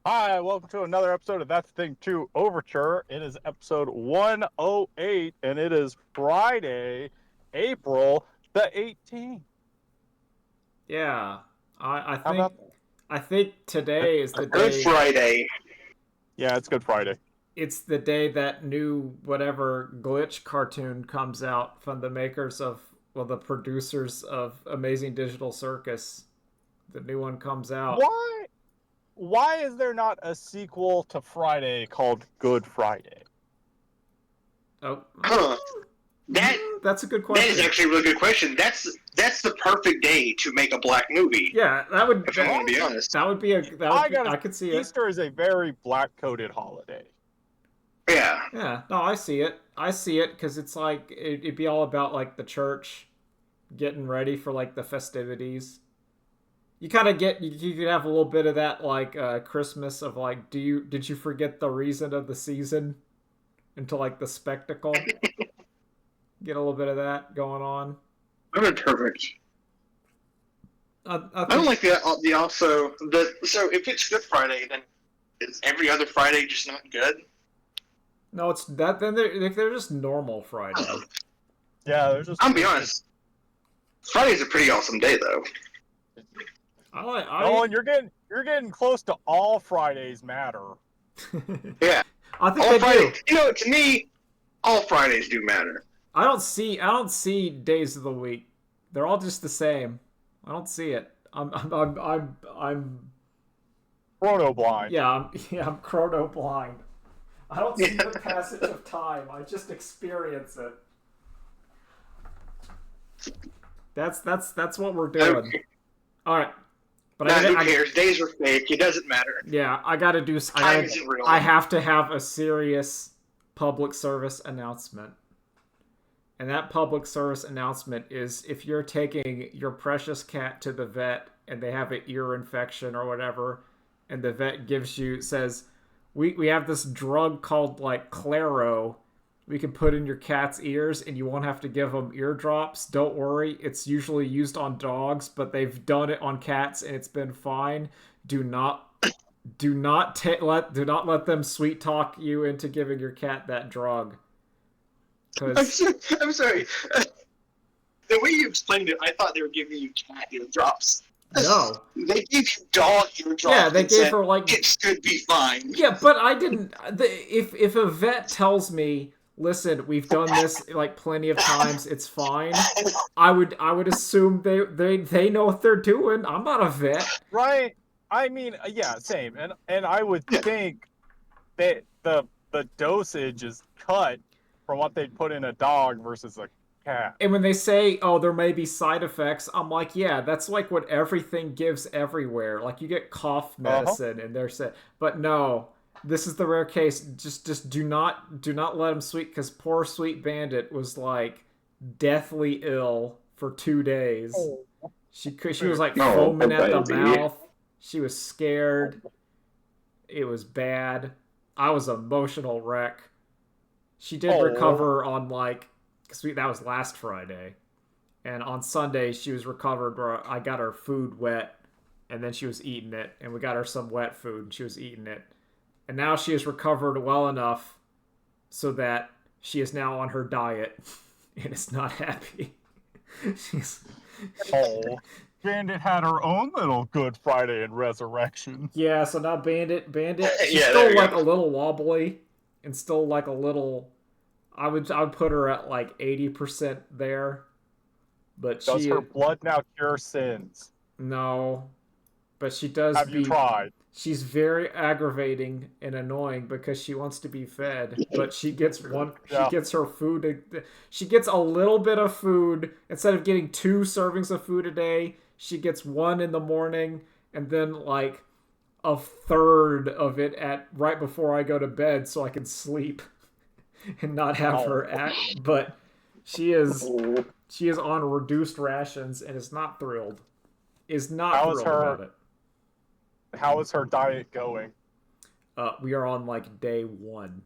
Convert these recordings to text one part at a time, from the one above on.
Hi, welcome to another episode of That's the Thing 2 Overture. It is episode 108, and it is Friday, April the 18th. Yeah, I How think about that? I think today is the Good day. Friday. Yeah, it's Good Friday. It's the day that new whatever glitch cartoon comes out from the makers of the producers of Amazing Digital Circus. The new one comes out. Why? Why is there not a sequel to Friday called Good Friday? Oh, Huh. That that's a good that is question. actually a really good question. That's the perfect day to make a black movie, Yeah, that would if I'm gonna be honest. that would be a that would I be, gotta. I could see it. Easter is a very black-coded holiday. Yeah. Yeah, no, I see it. I see it because it's like it'd be all about like the church getting ready for like the festivities. You kind of get you could have a little bit of that like Christmas of like did you forget the reason of the season into like the spectacle. Get a little bit of that going on. That would be perfect. I I don't think like the also the so if it's Good Friday, then is every other Friday just not good? no, it's that then they're just normal Friday. Yeah, there's just. I'll be honest. Friday's a pretty awesome day though. Nolan, you're getting close to all Fridays matter. Yeah. I think All they Friday. do. To me, all Fridays do matter. I don't see days of the week. They're all just the same. I don't see it. I'm Chrono blind. I'm chrono blind. I don't see Yeah. the passage of time. I just experience it. That's what we're doing. Okay. All right, but Nah, who cares? Days are fake. It doesn't matter. yeah, I gotta do. Time isn't real. I have to have a serious public service announcement, and that public service announcement is if you're taking your precious cat to the vet and they have an ear infection or whatever, and the vet says, we have this drug called like Claro we can put in your cat's ears and you won't have to give them eardrops. Don't worry, it's usually used on dogs, but they've done it on cats and it's been fine. Do not let them sweet talk you into giving your cat that drug. Cause I'm sorry. The way you explained it, I thought they were giving you cat eardrops. no. They gave you dog eardrops. Yeah, they and gave said, her like it should be fine. yeah, but I didn't. If a vet tells me, listen, we've done this like plenty of times, it's fine. I would assume they know what they're doing. I'm not a vet. Right? I mean, yeah, same. And I would Yeah. think that the dosage is cut from what they'd put in a dog versus a cat. And when they say, "Oh, there may be side effects," I'm like, "Yeah, that's like what everything gives everywhere. Like you get cough medicine, and they're saying, but no, this is the rare case. Just do not let him sweet because poor Sweet Bandit was like deathly ill for 2 days. Oh. She was like No, foaming at the baby. mouth. She was scared. It was bad. I was an emotional wreck. She did Oh. recover on like because that was last Friday, and on Sunday she was recovered. Where I got her food wet, and then she was eating it, and we got her some wet food, and she was eating it, and now she has recovered well enough so that she is now on her diet, and is not happy. She's Oh. Bandit had her own little Good Friday and Resurrection. yeah. So now Bandit, she's Yeah, there still you like go. a little wobbly, and still like a little. I would put her at like 80% there, but Does she her blood now cure sins? no, but she does Have you be. tried? She's very aggravating and annoying because she wants to be fed, but she gets one. She Yeah. gets her food. She gets a little bit of food instead of getting 2 servings of food a day. She gets one in the morning, and then like a third of it at right before I go to bed, so I can sleep and not have her act. But she is she is on reduced rations and is not thrilled. Is not How is thrilled her- about it. How is her diet going? We are on like day 1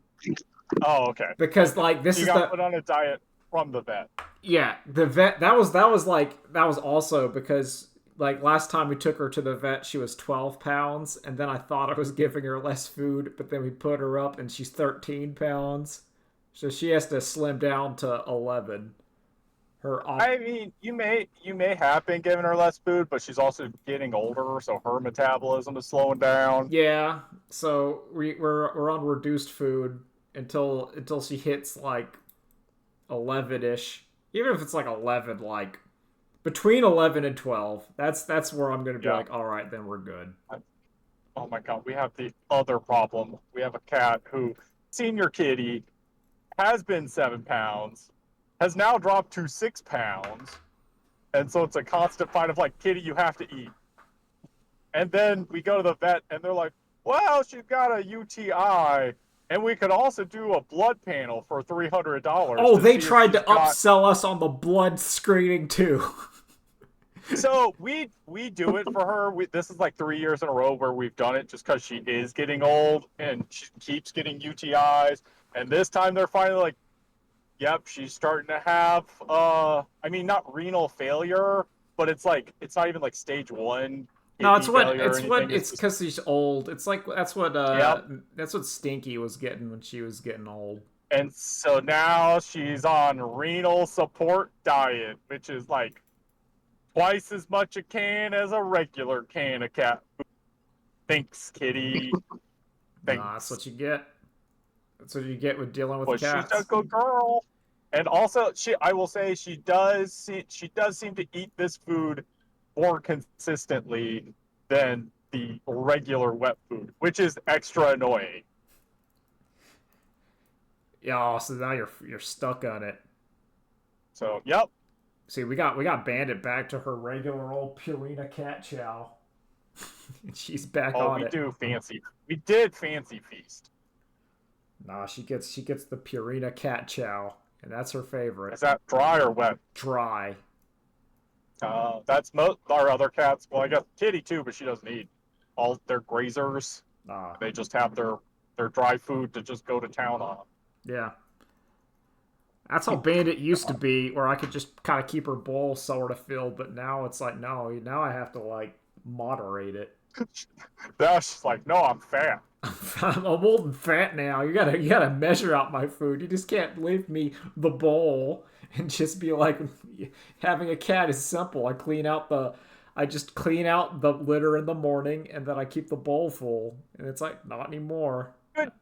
Oh, okay. because like this You is got the put on a diet from the vet. yeah the vet that was also because like last time we took her to the vet, she was 12 pounds, and then I thought I was giving her less food, but then we put her up and she's 13 pounds. So she has to slim down to 11. I mean, you may have been giving her less food, but she's also getting older, so her metabolism is slowing down. Yeah, so we're on reduced food until she hits like 11ish. Even if it's like 11, like between 11 and 12, that's where I'm gonna be Yeah. like, all right, then we're good. Oh my god, we have the other problem. We have a cat who, senior kitty, has been 7 pounds, has now dropped to 6 pounds, and so it's a constant fight of like, kitty, you have to eat. And then we go to the vet, and they're like, well, she's got a UTI, and we could also do a blood panel for $300. Oh, they see if tried to she's got... upsell us on the blood screening too. So we do it for her. This is like 3 years in a row where we've done it just because she is getting old and she keeps getting UTIs. And this time they're finally like, yep, she's starting to have, I mean, not renal failure, but it's like, it's not even like stage 1 No, kidney failure or anything. it's because she's old. It's like Yep. that's what Stinky was getting when she was getting old. And so now she's on renal support diet, which is like twice as much a can as a regular can of cat food. Thanks, kitty. Thanks. Nah, that's what you get. That's what you get with dealing with But cats. she's a good girl. And also, I will say, she does seem to eat this food more consistently than the regular wet food, which is extra annoying. Yeah, so now you're stuck on it. So, yep. See, we got Bandit back to her regular old Purina cat chow. She's back on it. We did fancy feast. Nah, she gets the Purina cat chow, and that's her favorite. Is that dry or wet? Dry. That's most our other cats. Well, I guess Kitty too, but she doesn't eat. All their grazers. Ah, They just have their dry food to just go to town on. yeah. That's how Bandit used to be, where I could just kind of keep her bowl sort of filled, but now it's like, no, now I have to like moderate it. Now she's like, no, I'm fat. I'm old and fat now. You gotta measure out my food. You just can't leave me the bowl and just be like, having a cat is simple. I just clean out the litter in the morning, and then I keep the bowl full. And it's like, not anymore. Good.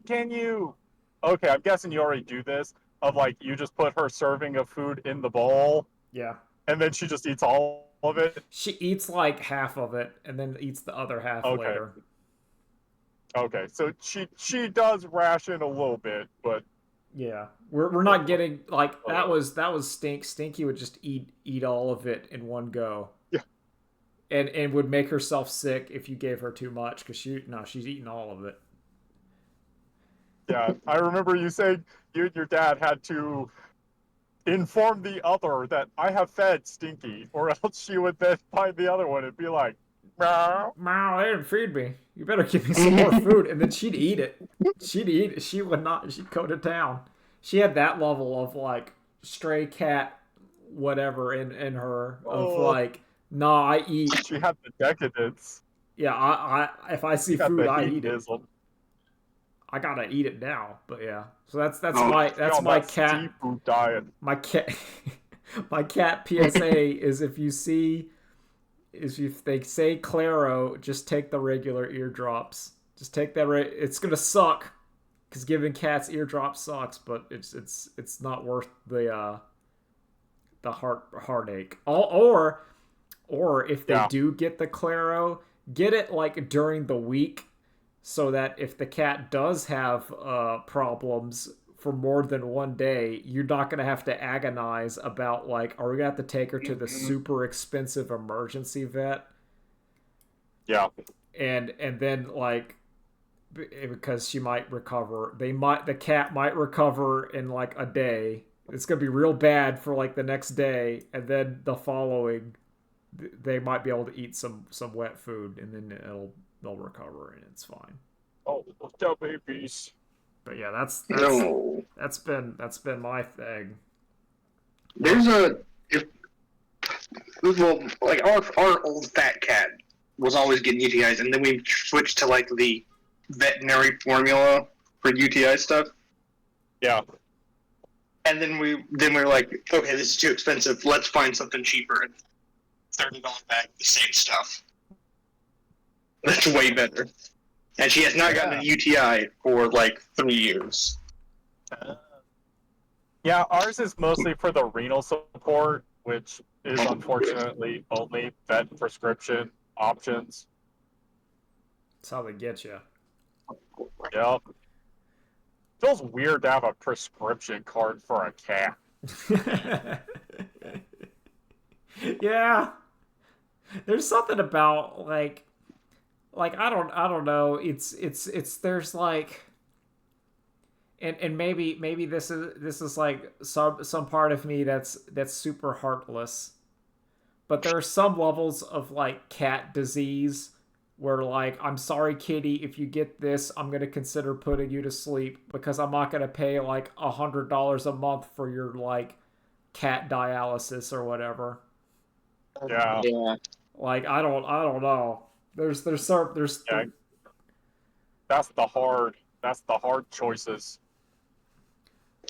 Can you? Okay, I'm guessing you already do this. Of like, you just put her serving of food in the bowl. Yeah. And then she just eats all of it. She eats like half of it, and then eats the other half later. Okay, so she does ration a little bit, but yeah, we're not getting like that was Stinky would just eat all of it in one go. Yeah, and would make herself sick if you gave her too much because she's eating all of it. Yeah, I remember you saying you and your dad had to inform the other that I have fed Stinky, or else she would then find the other one and be like, meow. Meow, they didn't feed me. You better give me some more food. And then she'd eat it. She'd eat it. She would not. She'd go to town. She had that level of like stray cat whatever in her of like, nah, I eat. She had the decadence. Yeah, I if I see food, I eat it. I gotta eat it now. But yeah, so that's my cat seafood diet. My cat my cat PSA is if they say Claro, just take the regular eardrops. Just take that. It's gonna suck because giving cats eardrops sucks, but it's not worth the heartache. Or if they do get the Claro, get it like during the week, so that if the cat does have problems for more than one day, you're not going to have to agonize about like, are we going to have to take her to the super expensive emergency vet? Yeah. And then like, because she might recover, the cat might recover in like a day. It's going to be real bad for like the next day. And then the following, they might be able to eat some wet food, and then they'll recover and it's fine. Oh, the babies. But yeah, that's been my thing. There's well, like our old fat cat was always getting UTIs, and then we switched to like the veterinary formula for UTI stuff. Yeah. And then we were like, okay, this is too expensive. Let's find something cheaper. And $30 bag, the same stuff. That's way better. And she has not gotten a UTI for like 3 years. Yeah, ours is mostly for the renal support, which is unfortunately only vet prescription options. That's how they get you. Yep. Feels weird to have a prescription card for a cat. Yeah. There's something about like I don't know. It's there's like and maybe this is like some part of me that's super heartless. But there are some levels of like cat disease where like, I'm sorry kitty, if you get this, I'm gonna consider putting you to sleep because I'm not gonna pay like $100 a month for your like cat dialysis or whatever. Yeah. Like I don't know. There's Yeah. That's the hard choices.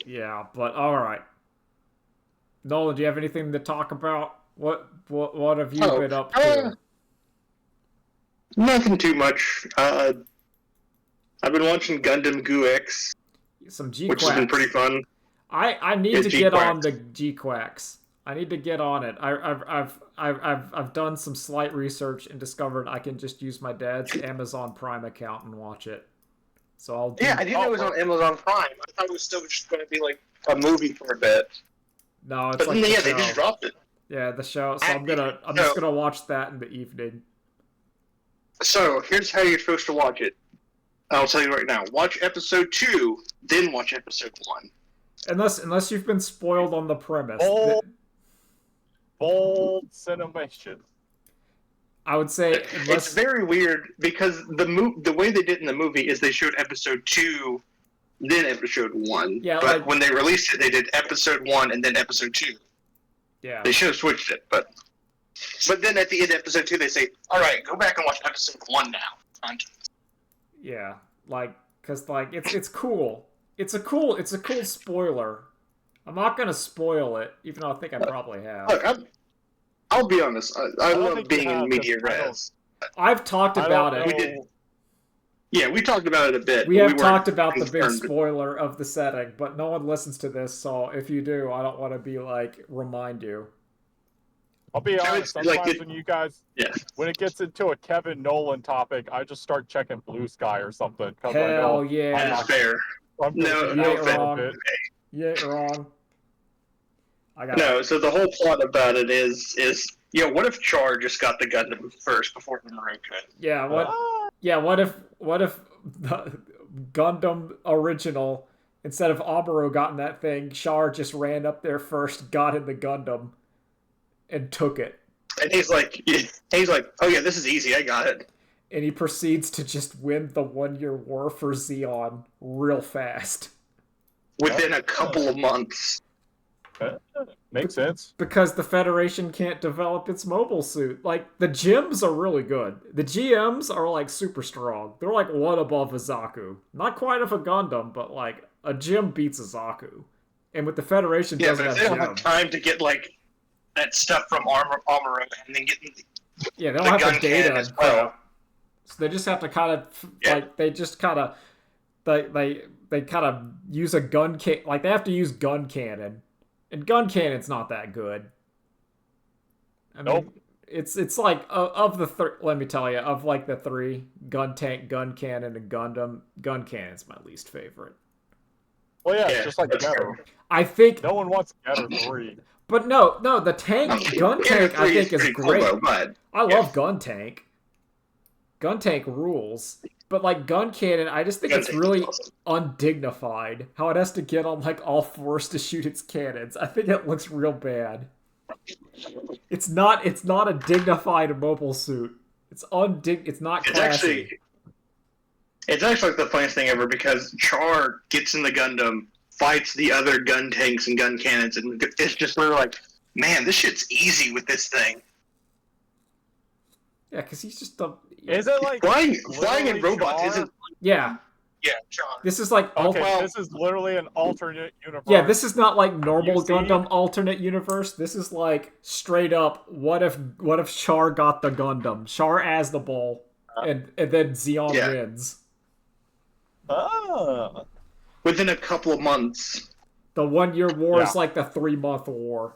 Yeah, but all right. Nolan, do you have anything to talk about? What have you been up to? Nothing too much. I've been watching Gundam GUX, Some G which has been pretty fun. I need to get on the G-Quacks. I need to get on it. I've done some slight research and discovered I can just use my dad's Amazon Prime account and watch it. So I'll do... Yeah, I didn't know it was on Amazon Prime. I thought it was still just going to be like a movie for a bit. No, it's but like then, they just dropped it. Yeah, the show. So I'm just gonna watch that in the evening. So here's how you're supposed to watch it. I'll tell you right now. Watch episode 2, then watch episode 1. Unless you've been spoiled on the premise. Bold cinemation. I would say it's very weird because the way they did in the movie is they showed episode 2, then episode 1. Yeah, but when they released it, they did episode 1 and then episode 2. Yeah. They should have switched it, but then at the end of episode 2, they say, "All right, go back and watch episode 1 now." Yeah, like, cause like it's cool. It's a cool spoiler. I'm not gonna spoil it, even though I think I probably have. Look, I'll be honest. I love being in media res. I've talked about it. We talked about it a bit. We have talked about the big spoiler of the setting, but no one listens to this, so if you do, I don't want to be like, remind you. I'll be honest, sometimes when you guys, when it gets into a Kevin Nolan topic, I just start checking Blue Sky or something. Hell yeah. That's fair. Yeah, wrong. So the whole plot about it is what if Char just got the Gundam first before Maru could? Yeah, what if the Gundam original, instead of Amuro gotten that thing, Char just ran up there first, got in the Gundam, and took it. And he's like, oh yeah, this is easy, I got it. And he proceeds to just win the 1-year war for Zeon real fast. Within a couple of months. Makes sense. Because the Federation can't develop its mobile suit. Like, the GMs are really good. The GMs are, like, super strong. They're, like, one above a Zaku. Not quite of a Gundam, but, like, a GM beats a Zaku. And with the Federation doesn't have GM. Yeah, but they don't have time to get, like, that stuff from Amuro and then get they don't have the data as well. So they just have to kind of, they just kind of, they kind of use a gun cannon. Like, they have to use gun cannon. And gun cannon's not that good. I mean, it's like, of the let me tell you, of like the 3, gun tank, gun cannon, and Gundam, gun cannon's my least favorite. Well, yeah, just like Getter. I think... No one wants Getter 3. But no, the tank, gun tank, I think is great. I love gun tank. Gun tank rules. But, like, gun cannon, I just think it's really undignified. How it has to get on, like, all fours to shoot its cannons. I think it looks real bad. It's not a dignified mobile suit. It's not classy. It's actually like the funniest thing ever, because Char gets in the Gundam, fights the other gun tanks and gun cannons, and it's just literally like, man, this shit's easy with this thing. Yeah, because he's just a... Is it like Flying literally in robots Char? isn't... Yeah. Yeah, Char. This is like... Okay, well- this is literally an alternate universe. Yeah, this is not like normal You see- Gundam alternate universe. This is like straight up, what if Char got the Gundam? Char as the ball, and then Zeon Yeah. wins. Ah. Within a couple of months. The 1 year war is Yeah. like the 3-month war.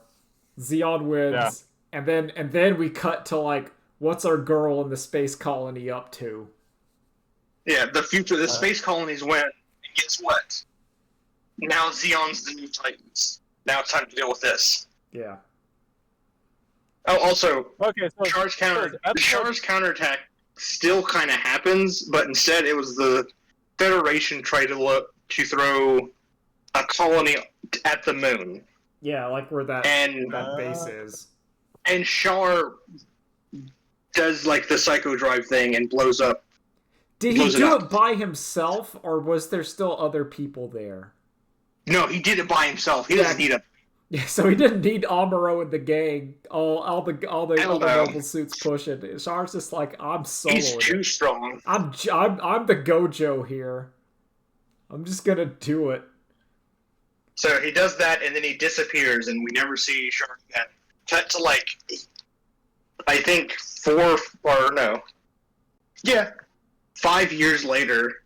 Zeon wins, Yeah. and then we cut to like, what's our girl in the space colony up to? Yeah, the future, the space colonies went, and guess what? Now Zeon's the new Titans. Now it's time to deal with this. Yeah. Oh, also, Okay, so Char's episode- counterattack still kind of happens, but instead it was the Federation tried to throw a colony at the moon, Yeah, like where that and base is. Char does like the psycho drive thing and blows up. Did he blows it do up. it by himself, or was there still other people there? No, he did it by himself. He Yeah. doesn't need a. Yeah, so he didn't need Amuro and the gang, all the Hell mobile suits pushing. Char's just like, I'm soloing. He's it. too strong. I'm the Gojo here. I'm just gonna do it. So he does that, and then he disappears, and we never see Char again. Cut to like, I think 5 years later.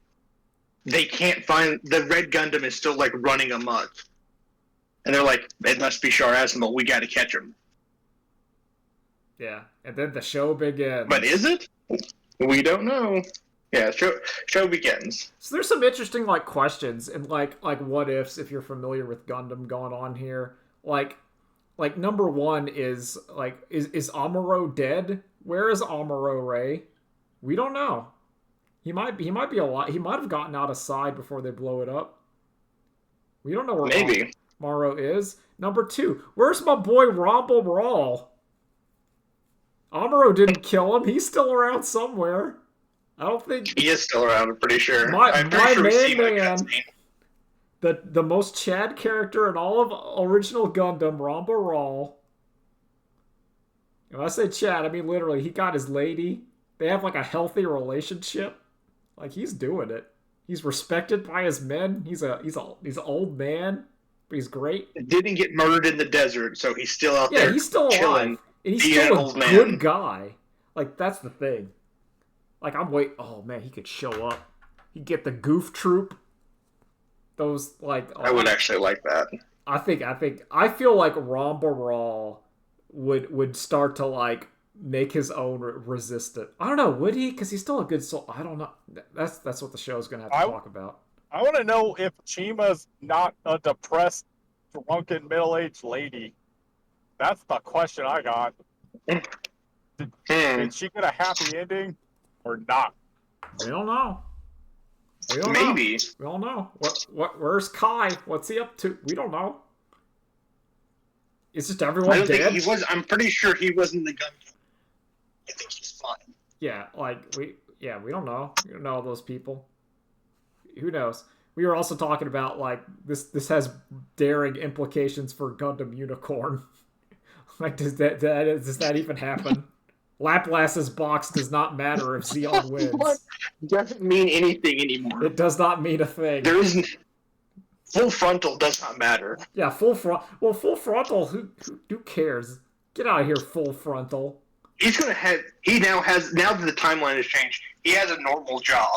They can't find the Red Gundam is still like running amok, and they're like, "It must be Char Asimov. We got to catch him." Yeah, and then the show begins. But is it? We don't know. Yeah, show begins. So there's some interesting like questions and like what ifs if you're familiar with Gundam going on here. Like number one is like is Amuro dead? Where is Amuro, Ray? We don't know. He might be alive. He might have gotten out of side before they blow it up. We don't know where Maybe. Amuro is. Number two, where's my boy Rumble Rawl? Amuro didn't kill him. He's still around somewhere. I don't think He is still around. I'm pretty sure. my I'm pretty sure we've seen him in a man. cutscene. the most Chad character in all of original Gundam, Rumble Rawl. And when I say Chad, I mean literally. He got his lady. They have like a healthy relationship. Like he's doing it. He's respected by his men. He's an old man, but he's great. Didn't get murdered in the desert, so he's still out Yeah, there. he's still alive. chilling. And he's being an still a old man. good guy. Like that's the thing. Like oh man, he could show up. He'd get the goof troop. Those like I would actually like that. I feel like Rumble Rawl would start to like make his own resistant. I don't know, would he? Because he's still a good soul. I don't know. That's what the show's gonna have to talk about. I want to know if Chima's not a depressed, drunken, middle-aged lady. That's the question I got. Did she get a happy ending or not? We don't know. We don't Maybe. know. We don't know. Where's Kai? What's he up to? We don't know. Is just I everyone don't dead? think he was. I'm pretty sure he wasn't the gun. I think he's fine. Yeah, like we don't know. We don't know those people. Who knows? We were also talking about like this has daring implications for Gundam Unicorn. Like does that even happen? Laplace's box does not matter if Zeon What? wins. Doesn't mean anything anymore. It does not mean a thing. There isn't. Full frontal does not matter. Yeah, full frontal. Who cares? Get out of here, full frontal. He's gonna have. He now has. Now that the timeline has changed, he has a normal job.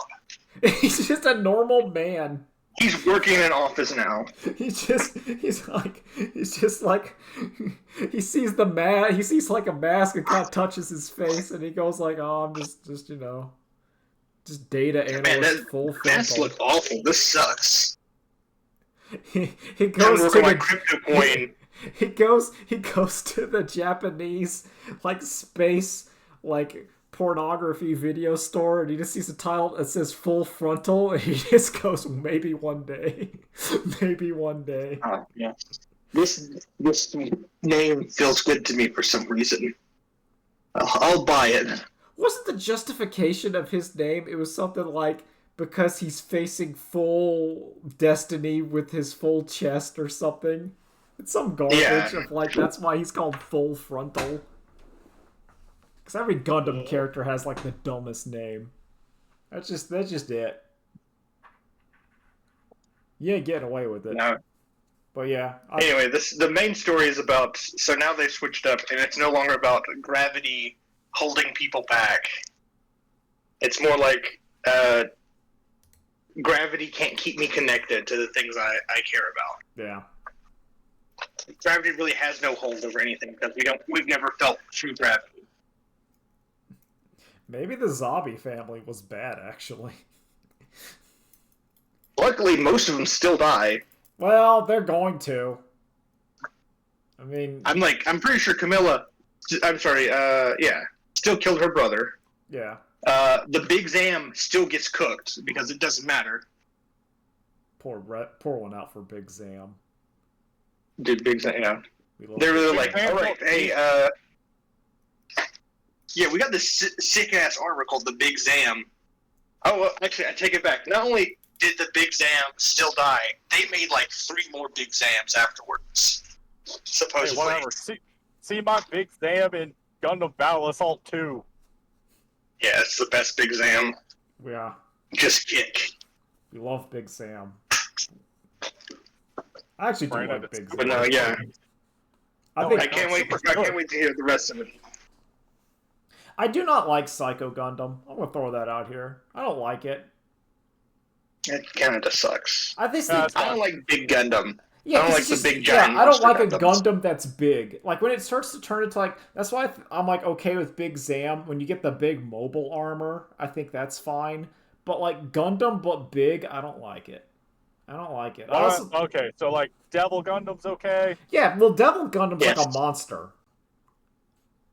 He's just a normal man. He's working in an office now. He sees like a mask and kind of touches his face and he goes like, oh, I'm just data Man, analyst full Masks frontal. look awful. This sucks. He I'm goes working to my the crypto coin. he goes to the Japanese like space like pornography video store and he just sees a title that says full frontal and he just goes, maybe one day. Maybe one day. Oh, yeah. This name feels good to me for some reason. I'll buy it. Wasn't the justification of his name, it was something like because he's facing full destiny with his full chest or something? It's some garbage Yeah. of like that's why he's called Full Frontal. Because every Gundam character has like the dumbest name. That's just it. You ain't getting away with it. No. But yeah. Anyway, the main story is about. So now they've switched up, and it's no longer about gravity holding people back. It's more like gravity can't keep me connected to the things I care about. Yeah. Gravity really has no hold over anything because we've never felt true gravity. Maybe the Zabi family was bad, actually. Luckily, most of them still die. Well, they're going to. I mean, I'm pretty sure Camilla. I'm sorry. Yeah, still killed her brother. yeah. The Big Zam still gets cooked because it doesn't matter. Pour one out for Big Zam. Dude, Big Zam. Yeah. We They're love really Big like, Zam. all right, hey, yeah, we got this sick ass armor called the Big Zam. Oh, well, actually, I take it back. Not only did the Big Zam still die, they made like 3 more Big Zams afterwards. Hey, Supposedly. whatever. See my Big Zam in Gundam Battle Assault 2. Yeah, it's the best Big Zam. Yeah. Just kick. We love Big Sam. I actually do Brandon, like Big it's- Sam. But no, yeah. I think I can't wait. I can't wait to hear the rest of it. I do not like Psycho Gundam. I'm gonna throw that out here. I don't like it. It kind of just sucks. I think Yeah, I don't like Big Gundam. yeah, I don't 'cause like it's the just, big giant yeah, I don't like monster a Gundams. Gundam that's big. Like when it starts to turn into like that's why I'm like okay with Big Zam. When you get the big mobile armor, I think that's fine. But like Gundam but big, I don't like it. I don't like it. I also, Okay, so like Devil Gundam's okay. yeah, well, Devil Gundam's like Yes. a monster.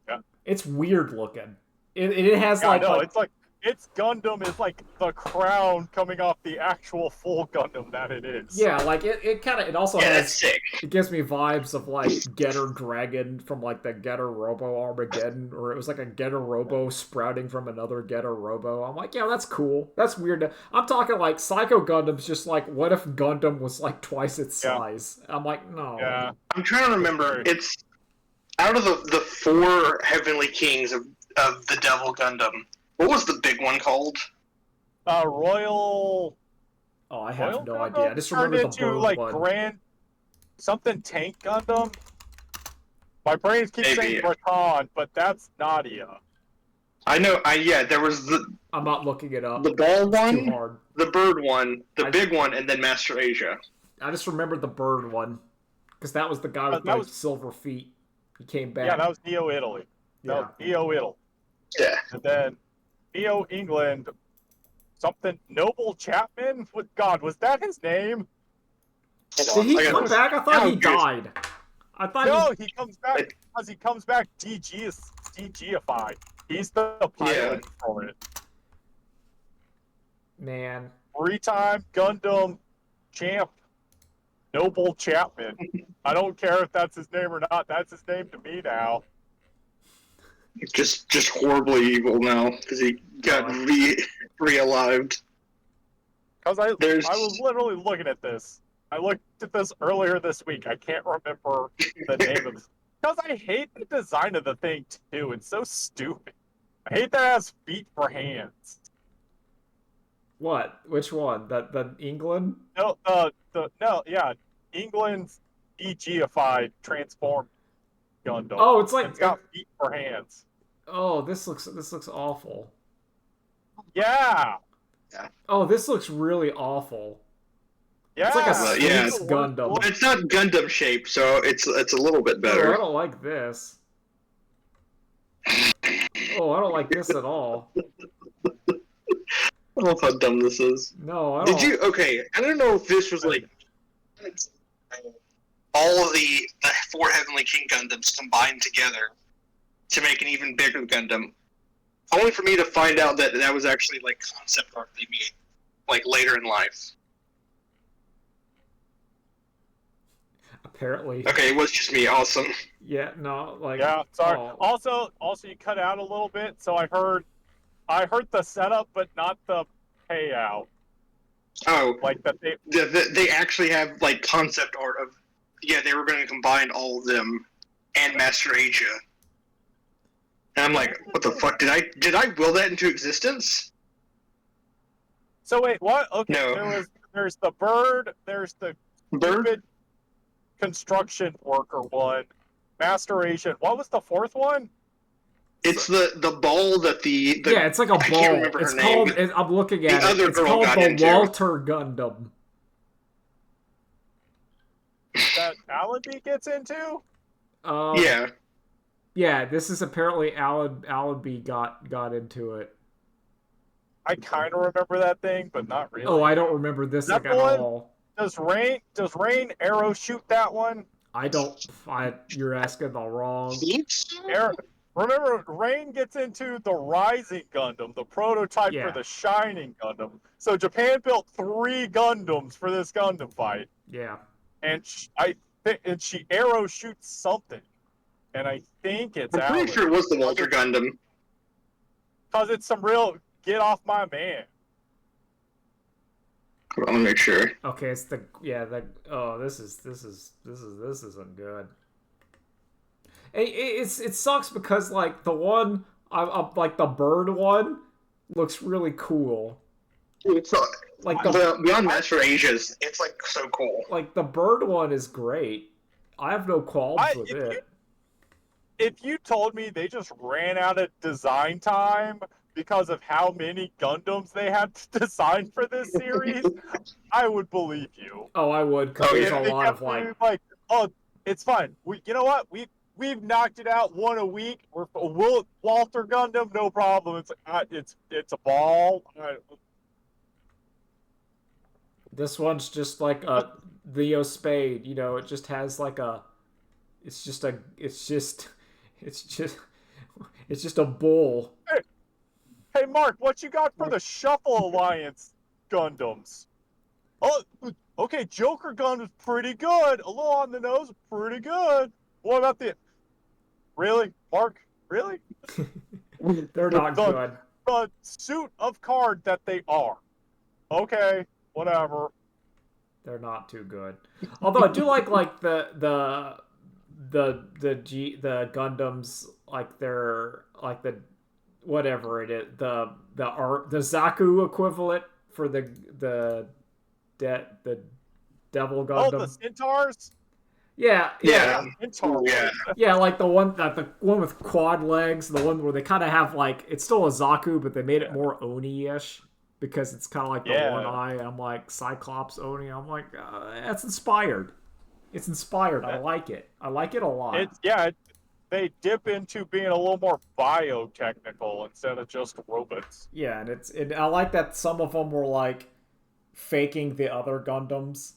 Yeah. It's weird looking. It has Yeah, like, no, like it's Gundam is like the crown coming off the actual full Gundam that it is. yeah, like it kind of it also Yeah, has that's sick. it gives me vibes of like Getter Dragon from like the Getter Robo Armageddon, or it was like a Getter Robo sprouting from another Getter Robo. I'm like, yeah, that's cool. That's weird. I'm talking like Psycho Gundam's just like, what if Gundam was like twice its Yeah. size? I'm like, no. Yeah. I'm trying to remember. It's out of the 4 Heavenly Kings of the Devil Gundam. What was the big one called? Royal. Oh, I have Royal no Gundam idea. I just turned remember the into bird like one. Grand something Tank Gundam. My brain keeps Maybe. saying Rakan, but that's Nadia. I know. Yeah, there was I'm not looking it up. the ball It's too one, hard. the bird one, the I- big one, and then Master Asia. I just remembered the bird one because that was the guy with that the was- silver feet. He came back. Yeah, that was Neo Italy. Yeah. That was Neo Italy. Yeah. And then Neo England, something Noble Chapman. What God was that his name? Hold Did on, he I come gotta- back? I thought Oh, he good. died. I thought No, he comes back because he comes back DGified. He's the pilot for it. man. 3-time Gundam champ, Noble Chapman. I don't care if that's his name or not. That's his name to me now. Just horribly evil now because he got re-alived. Because I There's- was literally looking at this. I looked at this earlier this week. I can't remember the name of this. Because I hate the design of the thing, too. It's so stupid. I hate that it has feet for hands. What? Which one? The England? No, England's DGified transformed Gundam. Oh, it's like It's got feet for hands. oh, this looks awful. Yeah. Oh, this looks really awful. Yeah. It's like a yeah. space Gundam. But it's not Gundam shape, so it's a little bit Oh, I better. don't like this. Oh, I don't like this at all. I love how dumb this is. No, I don't. Did you? Okay, I don't know if this was like all of the 4 Heavenly King Gundams combined together to make an even bigger Gundam. Only for me to find out that that was actually like concept art they made like later in life. Apparently. Okay, it was just me. Awesome. Yeah, no, like Yeah, sorry. oh. Also, you cut out a little bit, so I heard the setup, but not the payout. Oh, Like that they. they actually have like concept art they were going to combine all of them and Master Asia. And I'm like, what the fuck? Did I will that into existence? So wait, what? Okay, No. there's the bird, there's the Bird? stupid construction worker one, Master Asian. What was the fourth one? It's the ball that the yeah, it's like a I ball. can't remember her It's name. called. I'm looking at The it. other It's girl called got the into. Walter Gundam. That Allenby gets into? Yeah. Yeah, this is apparently Allenby got into it. I kind of remember that thing, but not really. Oh, I don't remember this Is that like the at one? all. Does Rain arrow shoot that one? I don't. You're asking the wrong. Remember, Rain gets into the Rising Gundam, the prototype for Yeah. the Shining Gundam. So Japan built 3 Gundams for this Gundam fight, Yeah. and she arrow shoots something, and I think it's I'm pretty sure it was the Walter Gundam. because it's some real get off my man. I want to make sure. Okay, it's the oh this isn't good. It sucks because like the one I like the bird one looks really cool. It's Like the Beyond Master Asia's. It's like so cool. Like the bird one is great. I have no qualms with it. If you told me they just ran out of design time because of how many Gundams they had to design for this series, I would believe you. Oh, I would, because there's a lot of like, oh, it's fine. You know what? We've knocked it out one a week. Walter Gundam, no problem. It's a ball. This one's just like a Leo Spade. You know, it just has like a. It's just a bull. Hey, Mark, what you got for the Shuffle Alliance Gundams? Oh, okay, Joker Gundam's pretty good. A little on the nose, pretty good. What about the... Really? Mark? Really? They're not good. The suit of card that they are. Okay, whatever. They're not too good. Although I do like the Gundams, like they're like the whatever it is, the Zaku equivalent for the Devil Gundam. Oh, the Centaurs? Yeah. Centaur. Yeah, like the one with quad legs, the one where they kind of have like it's still a Zaku, but they made it more Oni-ish because it's kind of like the one eye. I'm like Cyclops Oni. I'm like that's inspired. It's inspired. I like it. I like it a lot. They dip into being a little more biotechnical instead of just robots. Yeah, and I like that some of them were like faking the other Gundams.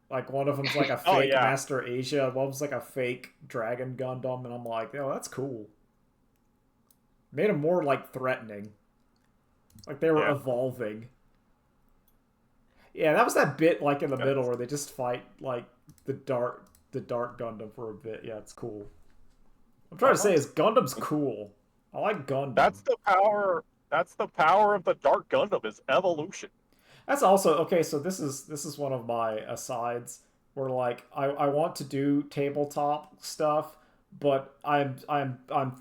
Like one of them's like a fake Master Asia, one was like a fake Dragon Gundam, and I'm like, oh, that's cool. Made them more like threatening, like they were evolving. Yeah, that was that bit like in the middle where they just fight like the dark Gundam for a bit. Yeah, it's cool. I'm trying to say is Gundam's cool. I like Gundam. That's the power of the Dark Gundam is evolution. That's also okay. So this is one of my asides where like I want to do tabletop stuff, but I'm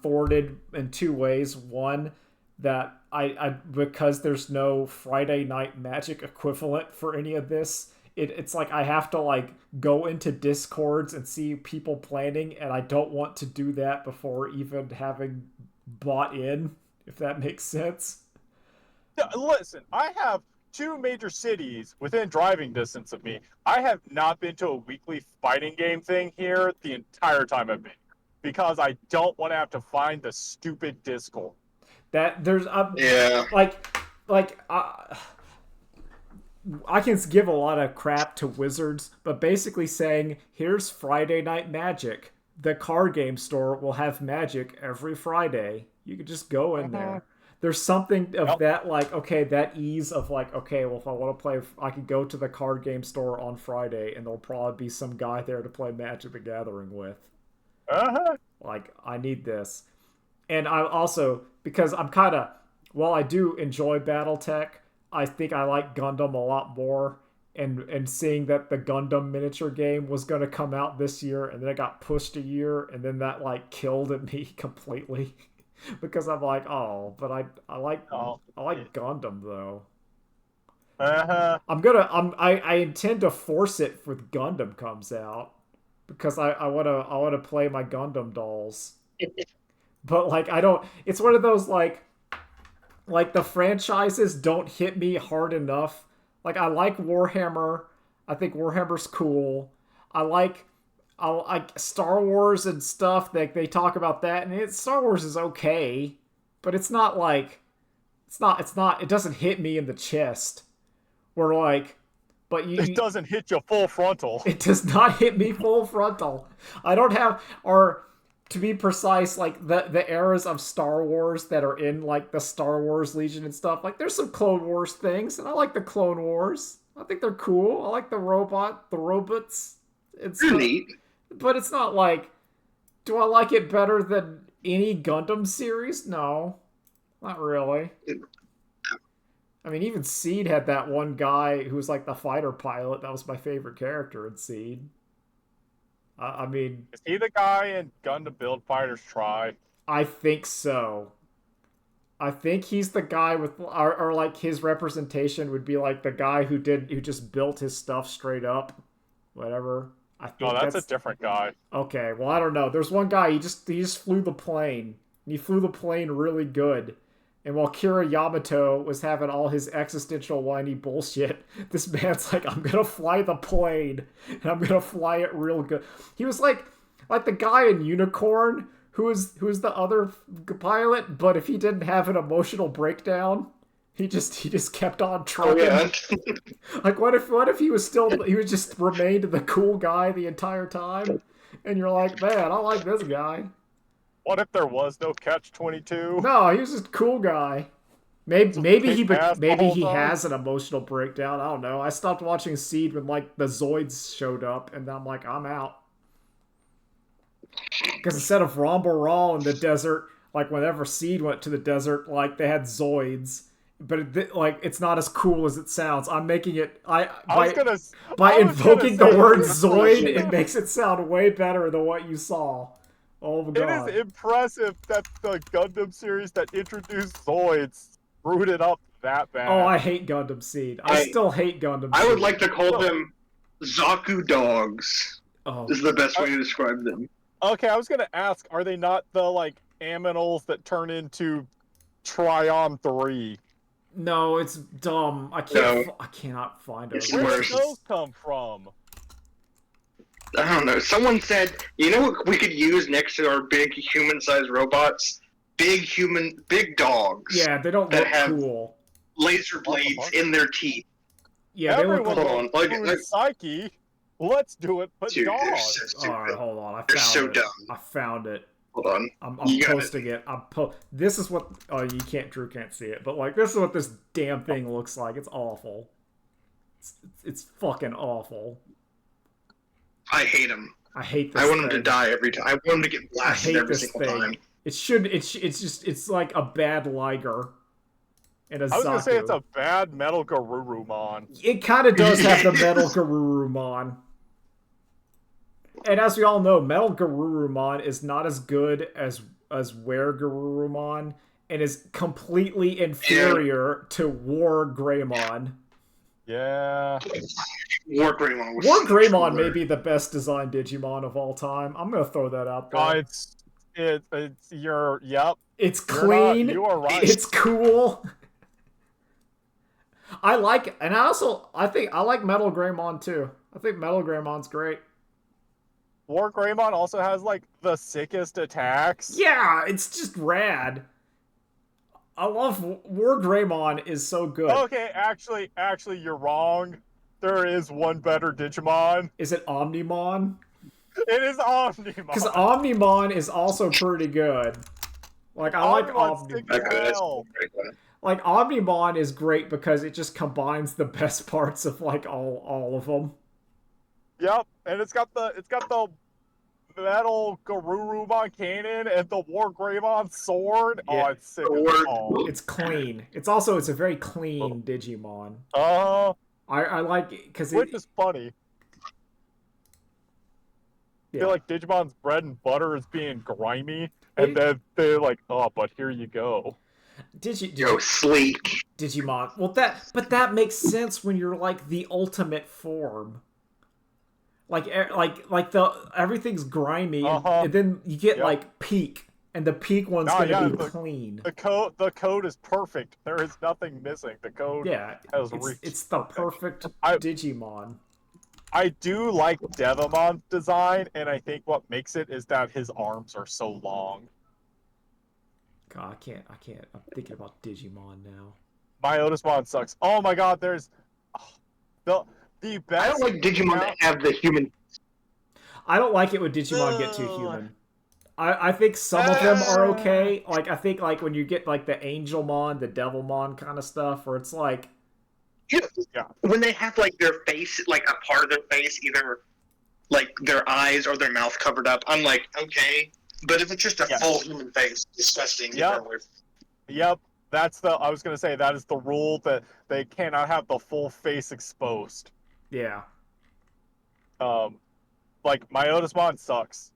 thwarted in 2 ways. One, that I because there's no Friday Night Magic equivalent for any of this. It's like I have to like go into Discords and see people planning, and I don't want to do that before even having bought in, if that makes sense. Listen, I have 2 major cities within driving distance of me. I have not been to a weekly fighting game thing here the entire time I've been here because I don't want to have to find the stupid Discord. That there's I can give a lot of crap to Wizards, but basically saying, here's Friday Night Magic. The card game store will have Magic every Friday. You could just go in there. There's something of that, like, okay, that ease of like, okay, well, if I want to play, I can go to the card game store on Friday, and there'll probably be some guy there to play Magic the Gathering with. Like, I need this. And I also, because I'm kind of, while I do enjoy BattleTech, I think I like Gundam a lot more, and seeing that the Gundam miniature game was going to come out this year, and then it got pushed a year, and then that like killed at me completely because I'm like, oh, but I like Gundam though. Uh-huh. I intend to force it when Gundam comes out because I wanna play my Gundam dolls. But like I don't. It's one of those like the franchises don't hit me hard enough. Like I like Warhammer. I think Warhammer's cool. I like Star Wars and stuff. They talk about that, and Star Wars is okay, but it's not like it doesn't hit me in the chest. Where like, but It doesn't hit you full frontal. it does not hit me full frontal. I don't have, or to be precise, like the eras of Star Wars that are in like the Star Wars Legion and stuff. Like there's some Clone Wars things, and I like the Clone Wars. I think they're cool. I like the robots. It's neat. but it's not like, do I like it better than any Gundam series? No, not really. I mean, even Seed had that one guy who was like the fighter pilot. That was my favorite character in Seed. I mean, is he the guy in Gundam Build Fighters Try? I think so. I think he's the guy with, or like his representation would be like the guy who just built his stuff straight up, whatever. I think that's a different guy. Okay, well I don't know. There's one guy he just flew the plane. And he flew the plane really good. And while Kira Yamato was having all his existential whiny bullshit, this man's like, I'm gonna fly the plane, and I'm gonna fly it real good. He was like the guy in Unicorn, who was the other pilot, but if he didn't have an emotional breakdown, he just kept on trucking. Oh, yeah. Like what if he was just remained the cool guy the entire time? And you're like, man, I like this guy. What if there was no Catch-22? No, he was just a cool guy. Maybe he has an emotional breakdown. I don't know. I stopped watching Seed when like the Zoids showed up, and I'm like, I'm out. Because instead of Raw in the desert, like whenever Seed went to the desert, like they had Zoids, but it's not as cool as it sounds. I'm making it by invoking the word Zoid, it makes it sound way better than what you saw. Oh my god. It is impressive that the Gundam series that introduced Zoids screwed it up that bad. Oh, I hate Gundam Seed. I still hate Gundam Seed. I would like to call them Zaku dogs. Oh. Is the best way to describe them. Okay, I was gonna ask, are they not the like aminals that turn into Trion 3? No, it's dumb. I cannot find it. Where did those come from? I don't know. Someone said, you know what we could use next to our big human-sized robots? Big dogs. Yeah, they don't look cool. Laser blades in their teeth. Yeah, everyone they look cool. like Psyche. Let's do it, but dude, dogs. So all right, hold on. They're so dumb. I found it. Hold on. I'm posting it. This is what. Oh, Drew can't see it, but like this is what this damn thing looks like. It's awful. It's fucking awful. I hate him. I hate this. I want him to die every time. I want him to get blasted every single time. It's like a bad Liger. And a I was gonna say Zaku. it's a bad Metal Garurumon. It kind of does have the Metal Garurumon. And as we all know, Metal Garurumon is not as good as Were Garurumon, and is completely inferior to War Greymon. Yeah. War Greymon was War Greymon may be the best designed Digimon of all time. I'm gonna throw that out there. Yep. It's clean. You are right. It's cool. I like Metal Greymon too. I think Metal Greymon's great. War Greymon also has like the sickest attacks. Yeah, it's just rad. I love War Greymon is so good. Okay, actually, you're wrong. There is one better Digimon. Is it Omnimon? It is Omnimon. Because Omnimon is also pretty good. Like I like Omnimon. Like Omnimon is great because it just combines the best parts of like all of them. Yep, and it's got the Metal Garurumon cannon and the War Greymon sword. Yeah. Oh, it's sick. It's clean. It's a very clean Digimon. I like it because which is funny. I yeah. feel like Digimon's bread and butter is being grimy, and It, then they're like, "Oh, but here you go." Yo, sleek. Digimon. Well, that makes sense when you're like the ultimate form. Like the everything's grimy, Uh-huh. and then you get Yep. like peak, and the peak one's Nah, gonna yeah, be clean. the code is perfect. There is nothing missing. The code Yeah, has it's reached the perfection. perfect I Digimon. I do like Devimon's design, and I think what makes it is that his arms are so long. God, I can't. I'm thinking about Digimon now. Myotismon sucks. Oh my god, there's the the I don't best like Digimon that have the human. I don't like it when Digimon get too Ugh. human. I think some of them are Ah. okay. Like I think like when you get like the Angelmon, the Devilmon kind of stuff, where it's like Yeah. When they have like their face, like a part of their face, either like their eyes or their mouth covered up, I'm like, okay. But if it's just a Yeah. full human face, disgusting. Yep. Yep. That's the I was gonna say that is the rule that they cannot have the full face exposed. yeah, Um like Myotismon sucks.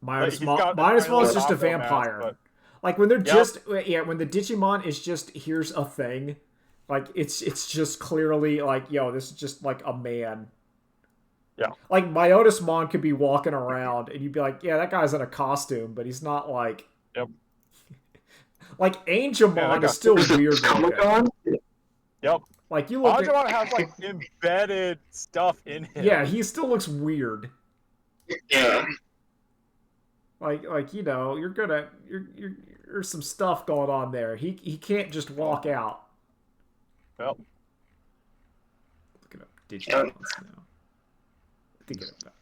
Like, he's got a tiny Minus little just a Nako mask, vampire. but Like when they're yep. just when the Digimon is just here's a thing, like it's just clearly like yo this is just like a man. Yeah. Like Myotismon could be walking around and you'd be like yeah that guy's in a costume but he's not like Yep. like Yeah, that Angemon is guy. still Is this weird looking. Comic-Con? Yep. Like you look Angemon at has like embedded stuff in him. yeah he still looks weird. Yeah. Like you know there's some stuff going on there. He can't just walk out. Yep. Looking up Digimons now. Thinking of that.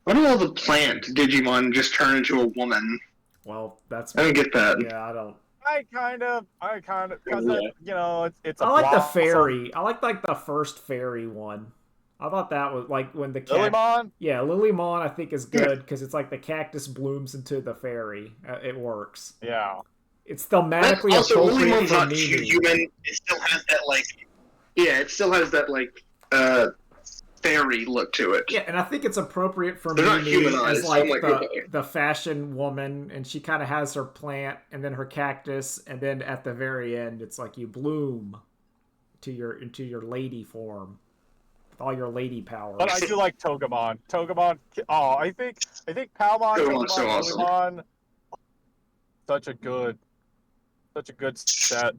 Why do all the plant Digimon just turn into a woman? Well, that's I don't get that. yeah. I don't. I kind of, because Yeah. you know, it's a I like the blossom. fairy. I like the first fairy one. I thought that was like when the cat. Lilymon? Yeah, Lilymon I think is good because it's like the cactus blooms into the fairy. It works. Yeah. It's thematically Also, appropriate Lilymon's for not Mimi. human. It still has that like, yeah, it still has that like, fairy look to it. Yeah, and I think it's appropriate for They're not Mimi humanized, as so like I'm like, the okay. the fashion woman, and she kind of has her plant and then her cactus, and then at the very end, it's like you bloom into your lady form with all your lady powers. But I do like Togemon. Togemon. Oh, I think Palmon, Togemon's so Togemon, awesome. Lilymon. Such a good set.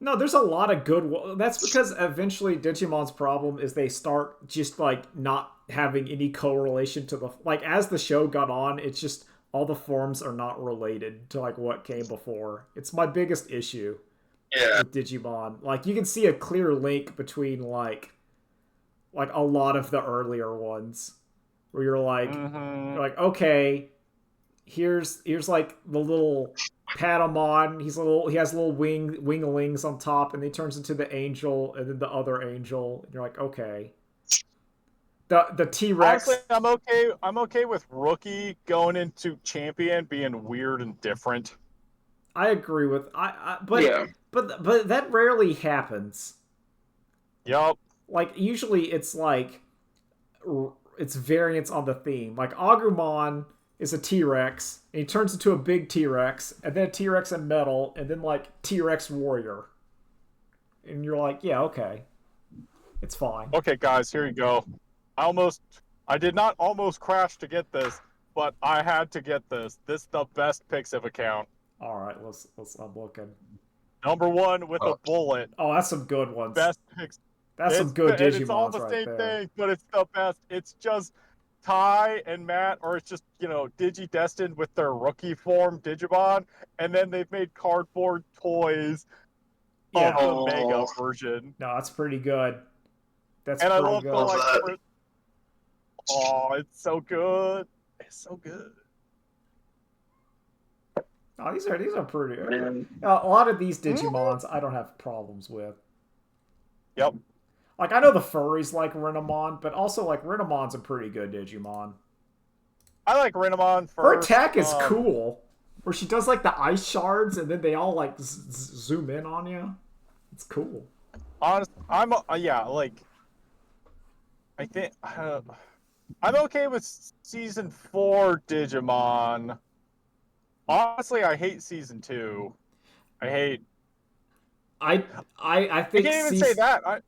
No, there's a lot of good. That's because eventually Digimon's problem is they start just like not having any correlation to the like as the show got on. It's just all the forms are not related to like what came before. It's my biggest issue Yeah. with Digimon. Like you can see a clear link between like a lot of the earlier ones where you're like okay, here's like the little Patamon. He has little winglings on top, and he turns into the angel, and then the other angel. And you're like, okay. The T-Rex. Honestly, I'm okay with Rookie going into Champion being weird and different. I agree with Yeah. but that rarely happens. Yup. Like usually it's like it's variants on the theme. Like Agumon is a T-Rex, and he turns into a big T-Rex, and then a T-Rex in metal, and then like T-Rex warrior. And you're like, yeah, okay. It's fine. Okay, guys, here you go. I did not almost crash to get this, but I had to get this. This is the best Pixiv account. All right, let's I'm looking. Number one with a bullet. Oh, that's some good ones. Best Pix. That's some good And it's all Digimons the right same there. thing, but it's the best. It's just Ty and Matt, or it's just, Digidestined with their rookie form Digimon, and then they've made cardboard toys Yeah. of the Mega version. No, that's pretty good. That's And I pretty love good. the like. Oh, it's so good. It's so good. Oh, these are pretty. Man. A lot of these Digimons I don't have problems with. Yep. Like I know the furries like Renamon, but also like Renamon's a pretty good Digimon. I like Renamon first. Her attack is cool, where she does like the ice shards and then they all like zoom in on you. It's cool. honest, yeah, like I think I'm okay with season 4 Digimon. Honestly, I hate season 2. I hate. I I I think can't even say season. that.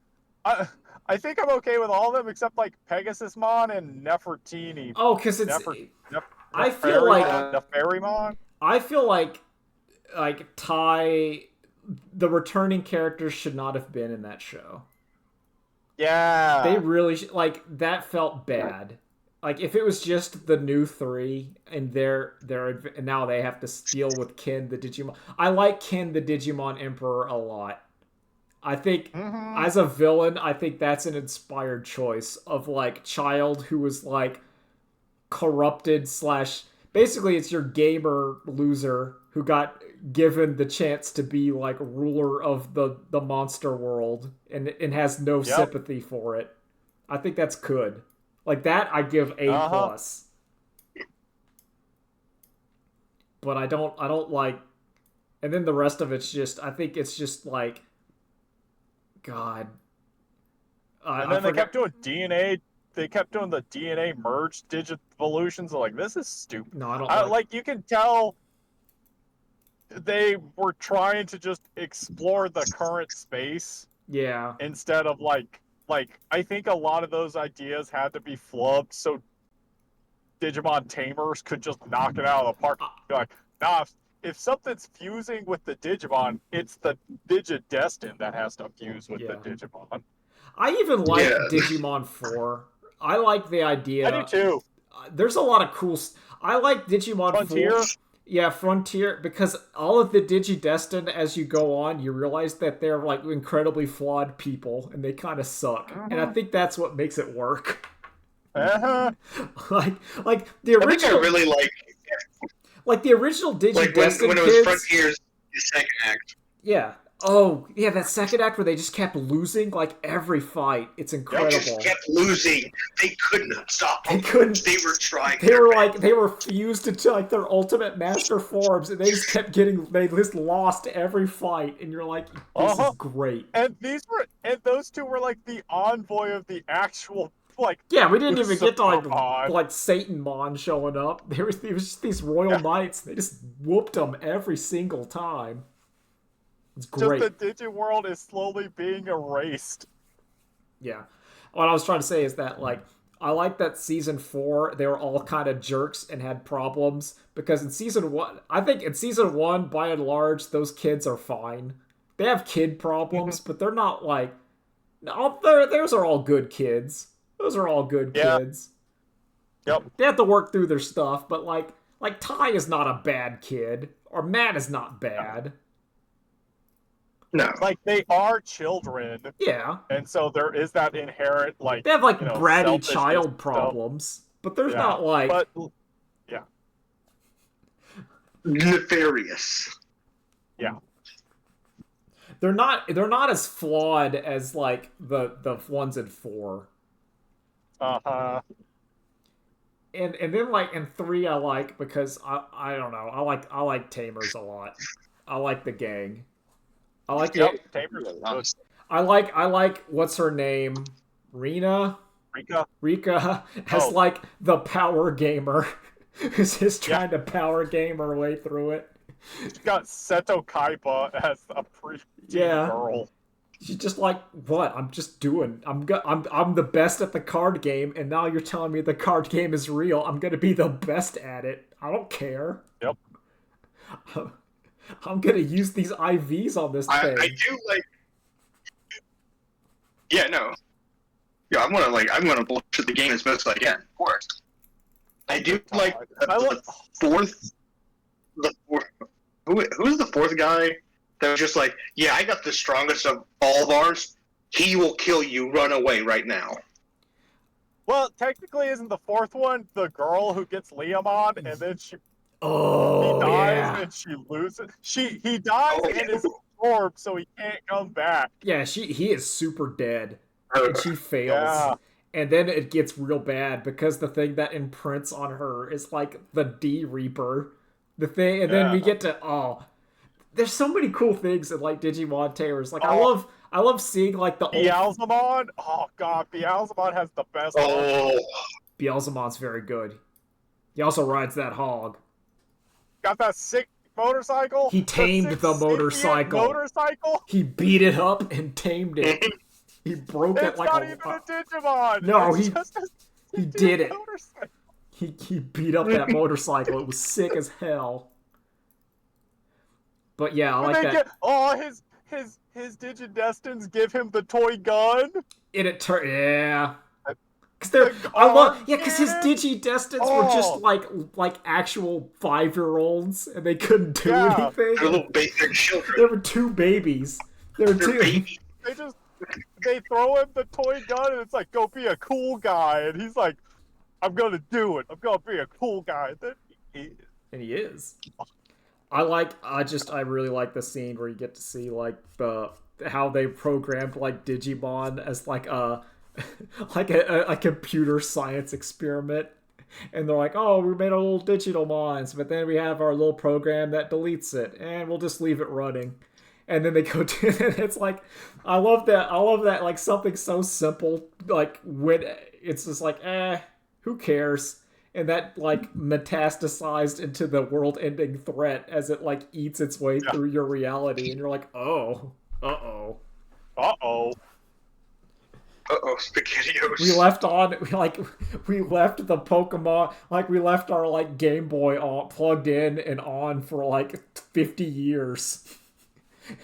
I, I think I'm okay with all of them except like Pegasusmon and Nefertiti. Oh, because it's. Nefer, Nef, I feel like Neferimon. I feel like Ty, the returning characters should not have been in that show. They Yeah. really like that felt bad. Like if it was just the new three and and now they have to deal with Ken the Digimon. I like Ken the Digimon Emperor a lot. I think Mm-hmm. as a villain, I think that's an inspired choice of like child who was like corrupted slash basically it's your gamer loser who got given the chance to be like ruler of the monster world and has no Yep. sympathy for it. I think that's good. Like that I give A Uh-huh. plus. But I don't like and then the rest of it's just I think it's just like God. And I then they forgot kept doing DNA. They kept doing the DNA merge digit evolutions. Like, this is stupid. no, I don't like Like, you can tell they were trying to just explore the current space yeah. instead of like I think a lot of those ideas had to be flubbed so Digimon tamers could just knock it out of the park. Like, nah, if something's fusing with the Digimon, it's the Digidestin that has to fuse with the Yeah. Digimon. I even Yeah. like Digimon 4. I like the I do idea. too. There's a lot of cool. I like Digimon 4. Frontier. Yeah, Frontier, because all of the Digidestin, as you go on, you realize that they're like incredibly flawed people and they kind of suck. And I Mm-hmm. think that's what makes it work. Uh-huh. like, like the I think I original, really like the original like when Digidestin it was kids. Frontier's second act. Yeah. Oh, yeah, that second act where they just kept losing like every fight. It's They incredible. just kept losing. They could not stop. They couldn't. They were trying. They were like they were fused into like their ultimate master forms, and they just kept getting. They just lost every fight, and you're like, this is great. And those two were like the envoy of the actual like Yeah, we didn't even get to Supermon. like Satan-mon showing up. There was just these royal Yeah. knights. They just whooped them every single time. It's great. Just the Digiworld is slowly being erased. Yeah. What I was trying to say is that like I like that season 4 they were all kind of jerks and had problems because in season 1 I think in season 1 by and large those kids are fine. They have kid problems, but they're not like no, those are all good kids. Those are all good Yeah. kids. Yep. They have to work through their stuff, but like Ty is not a bad kid or Matt is not bad. No. Like they are children, Yeah. and so there is that inherent like They have like bratty selfishness child and stuff. problems, but there's Yeah. not like But yeah. Nefarious. Yeah. they're not as flawed as like the ones in 4. Uh-huh. And then like in 3 I like because I don't know. I like Tamers a lot. I like the gang. I like Yep. it. Tamers is good. I like what's her name? Rika. Rika as Oh. like the power gamer who's just trying to power game her way through it. She's got Seto Kaiba as a pre Yeah. girl. She's just like, what? I'm just doing. I'm the best at the card game, and now you're telling me the card game is real. I'm gonna be the best at it. I don't care. Yep. I'm gonna use these IVs on this thing. I do like. Yeah, no. Yeah, I'm gonna bullshit the game as best as I can, of course. I do like the fourth. Who's the fourth guy that was just like, yeah, I got the strongest of all of ours. He will kill you. Run away right now. Well, technically, isn't the fourth one the girl who gets Leomon and then he dies yeah. and she loses? He dies Oh, and is absorbed, so he can't come back. Yeah, he is super dead, and she fails. Yeah. And then it gets real bad because the thing that imprints on her is like the D Reaper, the thing, and then we get to there's so many cool things in like Digimon Tamers. Like I love seeing like the old Beelzemon. Oh god, Beelzemon has the best. Oh, Beelzemon's very good. He also rides that hog. Got that sick motorcycle. He tamed the motorcycle. Motorcycle. He beat it up and tamed it. He broke it It's like not a. even a Digimon. No, it's just a he did it. motorcycle. He beat up that motorcycle. It was sick as hell. But yeah, I like that. His Digidestins give him the toy gun. Yeah. Cause because his Digidestins were just like actual 5-year-olds, and they couldn't do anything. They're little children. They were two babies. They're two. Babies. They throw him the toy gun, and it's like, go be a cool guy, and he's like, I'm gonna do it. I'm gonna be a cool guy. And he is. I really like the scene where you get to see like how they programmed like Digimon as like a computer science experiment, and they're like, oh, we made our little digital minds, but then we have our little program that deletes it, and we'll just leave it running. And then they go to it, it's like, I love that like something so simple, like when it's just like, who cares? And that like metastasized into the world-ending threat as it like eats its way through your reality, and you're like, oh, uh-oh. SpaghettiOs. We left the Pokemon, like we left our like Game Boy plugged in and on for like 50 years.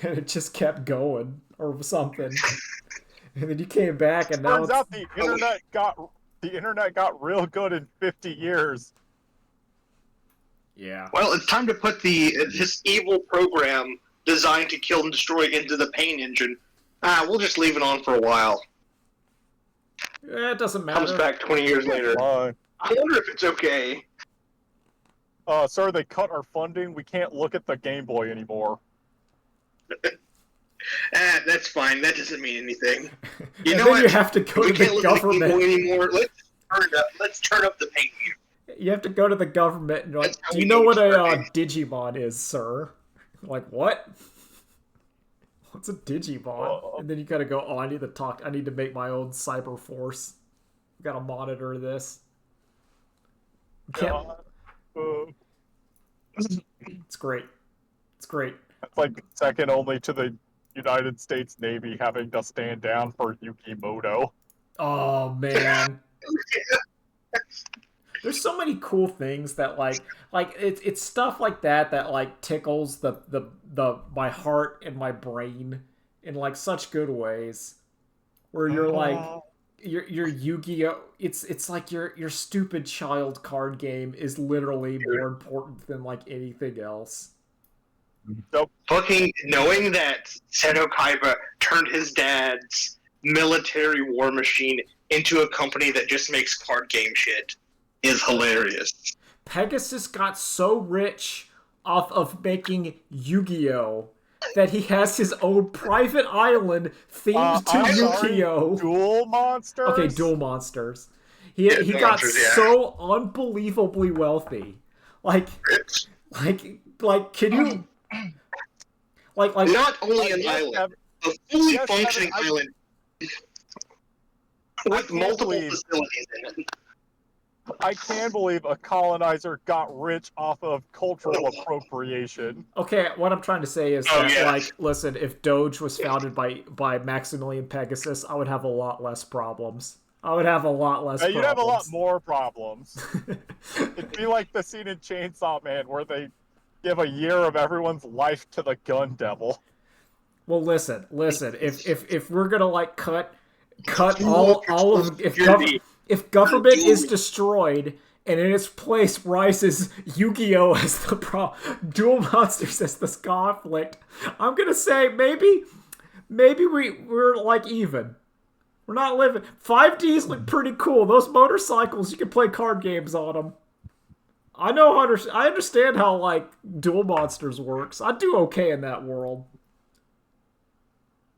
And it just kept going or something. And then you came back, and now turns out the internet got real good in 50 years. Yeah. Well, it's time to put this evil program designed to kill and destroy into the pain engine. We'll just leave it on for a while. It doesn't matter. Comes back 20 years later. I wonder if it's okay. Sir, they cut our funding. We can't look at the Game Boy anymore. That's fine. That doesn't mean anything. You and know then what? you have to go we to can't the look at the government. Game Boy anymore. Let's turn up the pain. You have to go to the government and you're like, do you know what a Digimon is, sir? Like, what? What's a Digimon? And then you gotta go, oh, I need to make my own cyber force. Gotta monitor this. It's great. It's great. It's like second only to the United States Navy having to stand down for Yukimoto. Oh man. There's so many cool things that like it's stuff like that like tickles the my heart and my brain in like such good ways. Where you're like your Yu-Gi-Oh! It's like your stupid child card game is literally more important than like anything else. Nope. Fucking knowing that Seto Kaiba turned his dad's military war machine into a company that just makes card game shit is hilarious. Pegasus got so rich off of making Yu-Gi-Oh! That he has his own private island themed to Yu-Gi-Oh! Duel Monsters? Okay, Duel Monsters. He got so unbelievably wealthy. Like, can you... Like not only an island, a fully functioning island with multiple facilities in it. I can believe a colonizer got rich off of cultural appropriation. Okay, what I'm trying to say is like, listen, if Doge was founded by Maximilian Pegasus, I would have a lot less problems. You'd have a lot more problems. It'd be like the scene in Chainsaw Man where they give a year of everyone's life to the gun devil. Well, listen. If we're gonna like cut all of if government is destroyed and in its place rises Yu-Gi-Oh! As the Duel Monsters as this conflict, I'm gonna say maybe we're like even. We're not living. 5Ds look pretty cool. Those motorcycles, you can play card games on them. I understand how like Duel Monsters works. I do okay in that world.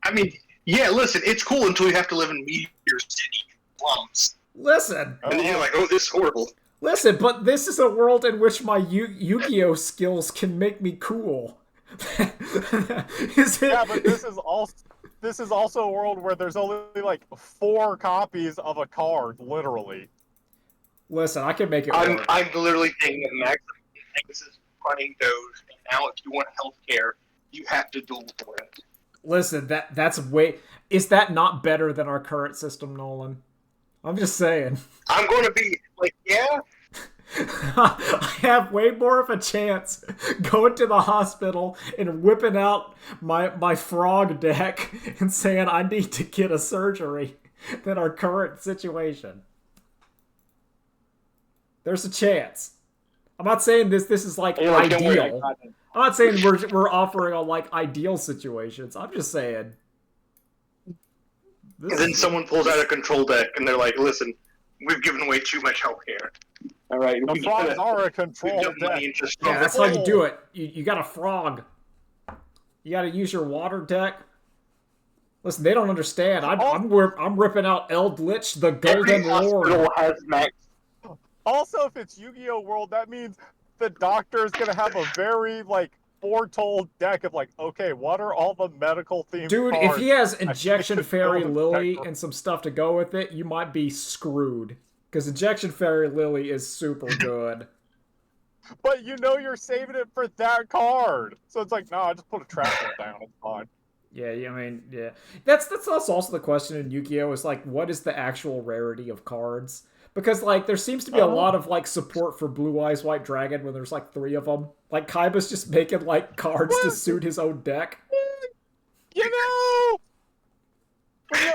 I mean, yeah, listen, it's cool until you have to live in Meteor City slums. Listen. And then you're like, oh, this is horrible. Listen, but this is a world in which my Yu-Gi-Oh skills can make me cool. Is it? Yeah, but this is also a world where there's only like 4 copies of a card, literally. Listen, I can make it I'm work. I'm literally thinking of maximum things is running those, and now if you want healthcare, you have to duel for it. Listen, that's way. Is that not better than our current system, Nolan? I'm just saying. I'm going to be like, yeah, I have way more of a chance going to the hospital and whipping out my frog deck and saying I need to get a surgery than our current situation. There's a chance. I'm not saying this is like You're like, "Don't worry, I ideal. got it." I'm not saying we're offering on like ideal situations. I'm just saying. and then someone pulls out a control deck, and they're like, listen, we've given away too much healthcare. All right, The frogs are a control got money deck. into stuff. Yeah, that's how you do it. You got a frog. You got to use your water deck. Listen, they don't understand. I'm ripping out Eldritch, the Every Golden Lord. hospital has max. Also, if it's Yu-Gi-Oh world, that means the doctor is gonna have a very like foretold deck of like, okay, what are all the medical themed Dude, cards? if he has I Injection could Fairy build a Lily deck for- and some stuff to go with it, you might be screwed. Because Injection Fairy Lily is super good. But you know you're saving it for that card, so it's like, no, I just put a trap down. It's fine. Yeah, I mean, yeah. That's also the question in Yu-Gi-Oh! Is like, what is the actual rarity of cards? Because like, there seems to be a lot of like support for Blue Eyes White Dragon when there's like 3 of them. Like Kaiba's just making like cards to suit his own deck. You know.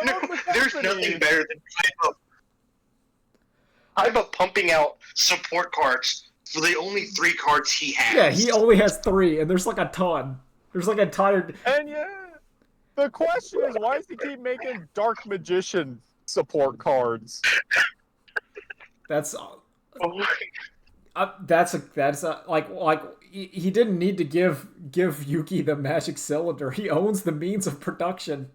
No, there's nothing better than Kaiba pumping out support cards for the only 3 cards he has. Yeah, he only has 3, and there's like a ton. There's like a entire. And yeah, the question is, why does he keep making Dark Magician support cards? That's Oh, that's like he didn't need to give Yuki the magic cylinder. He owns the means of production.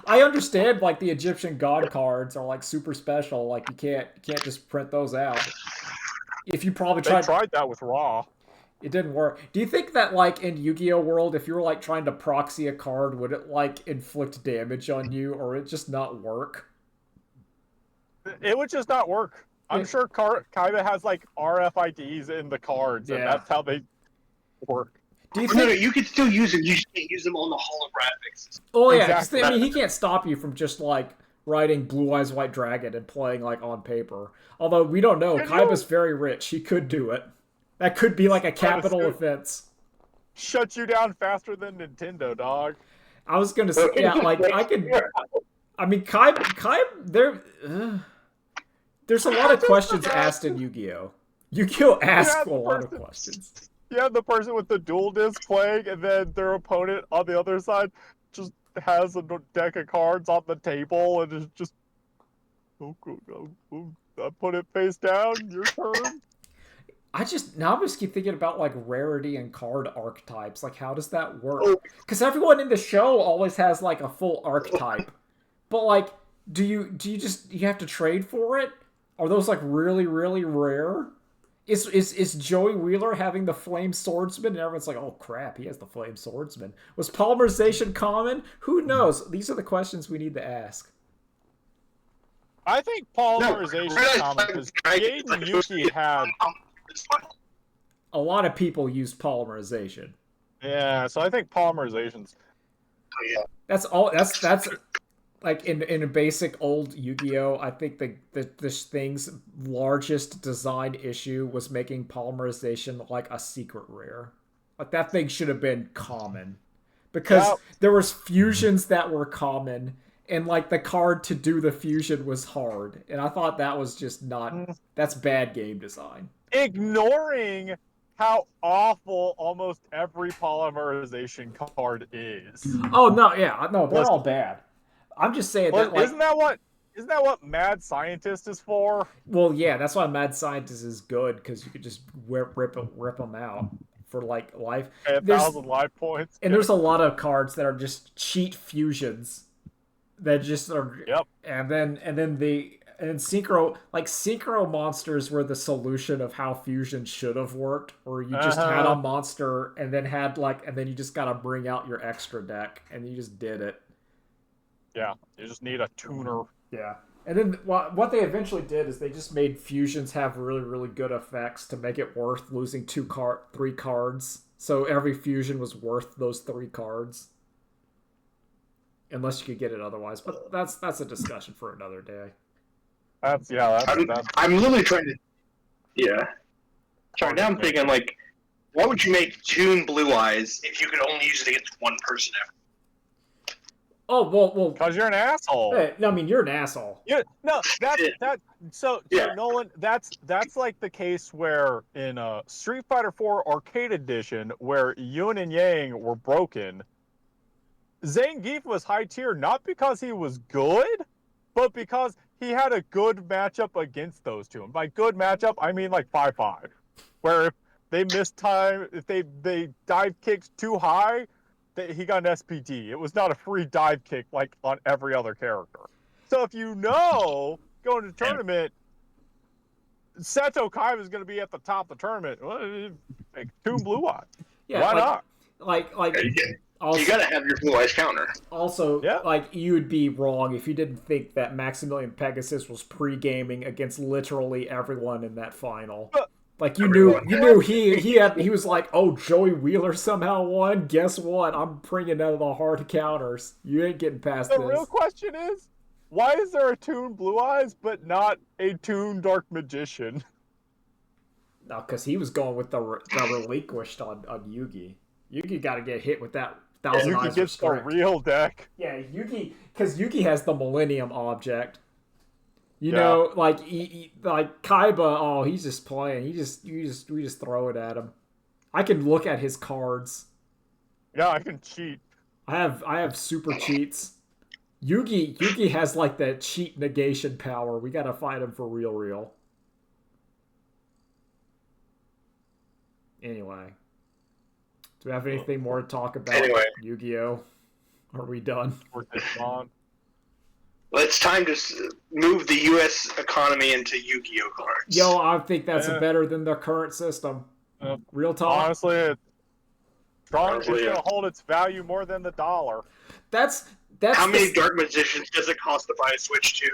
I understand like the Egyptian god cards are like super special. Like you can't just print those out. If you probably They tried that with Raw. it didn't work. Do you think that like in Yu-Gi-Oh world, if you were like trying to proxy a card, would it like inflict damage on you, or it just not work? It would just not work. I'm Yeah. sure Kaiba has like RFIDs in the cards, and Yeah. that's how they work. Do you no, think? you can still use them. You just can't use them on the holographics. Oh yeah, 'cause, Exactly. I mean he can't stop you from just like writing Blue Eyes White Dragon and playing like on paper. Although we don't know, Can you- Kaiba's very rich. He could do it. That could be like a capital good. offense. Shut you down faster than Nintendo, dog. I was gonna say, yeah, like I could. I mean, there's a lot of questions asked in Yu-Gi-Oh. Yu-Gi-Oh asks Yeah, a lot of person- questions. You have the person with the dual disc playing, and then their opponent on the other side just has a deck of cards on the table, and is just, I put it face down. Your turn. I just keep thinking about like rarity and card archetypes. Like, how does that work? Oh. Because everyone in the show always has like a full archetype, but like, do you have to trade for it? Are those like really really rare? Is Joey Wheeler having the Flame Swordsman, and everyone's like, oh crap, he has the Flame Swordsman? Was polymerization common? Who knows? These are the questions we need to ask. I think polymerization is common because Jade and Yuki had. A lot of people use polymerization. Yeah, so I think polymerization's. Yeah. That's all. That's like in a basic old Yu-Gi-Oh. I think this thing's largest design issue was making polymerization like a secret rare. Like that thing should have been common, because Yep. there was fusions that were common, and like the card to do the fusion was hard. And I thought that was just not. That's bad game design. Ignoring how awful almost every polymerization card is. Oh no, yeah, no, they're Listen. all bad. I'm just saying that like. Isn't that what Mad Scientist is for? Well, yeah, that's why Mad Scientist is good, because you could just rip them out for like life. Pay 1,000 life points. And there's a lot of cards that are just cheat fusions that just are. Yep. And then And then synchro monsters were the solution of how fusion should have worked, where you just had a monster and then you just gotta bring out your extra deck and you just did it. Yeah, you just need a tuner. Yeah. And then what they eventually did is they just made fusions have really, really good effects to make it worth losing 3 cards. So every fusion was worth those 3 cards. Unless you could get it otherwise. But that's a discussion for another day. I'm literally trying to. Yeah. Sorry, now I'm thinking, like, why would you make Toon Blue Eyes if you could only use it against one person ever? Oh, well. Because you're an asshole. Hey, I mean, you're an asshole. Yeah, no, so Nolan, that's like the case where in Street Fighter 4 Arcade Edition, where Yin and Yang were broken, Zangief was high tier not because he was good, but because he had a good matchup against those two. And by good matchup, I mean like 5-5. Where if they missed time, if they dive kicked too high, he got an SPT. It was not a free dive kick like on every other character. So if you know going to the tournament, Seto Kaiba is going to be at the top of the tournament, well, like Toon Blue Eye. Yeah, why not? Also, you gotta have your Blue Eyes counter. Also, like, you would be wrong if you didn't think that Maximilian Pegasus was pre-gaming against literally everyone in that final. Like, you knew he was like, oh, Joey Wheeler somehow won. Guess what? I'm bringing out the hard counters. You ain't getting past this. The real question is, why is there a Toon Blue Eyes but not a Toon Dark Magician? No, because he was going with the relinquished on Yugi. Yugi got to get hit with that Thousand Eyes. Yugi gets the real deck. Yeah, Yugi, because Yugi has the Millennium Object. You know, like Kaiba. Oh, he's just playing. We just throw it at him. I can look at his cards. Yeah, I can cheat. I have super cheats. Yugi has like that cheat negation power. We gotta fight him for real. Anyway, do we have anything more to talk about? Yu-Gi-Oh? Are we done? We're Digimon. Well, it's time to move the U.S. economy into Yu-Gi-Oh cards. Yo, I think that's better than the current system. Real talk. Honestly, it's going to hold its value more than the dollar. That's how many Dark Magicians does it cost to buy a Switch 2?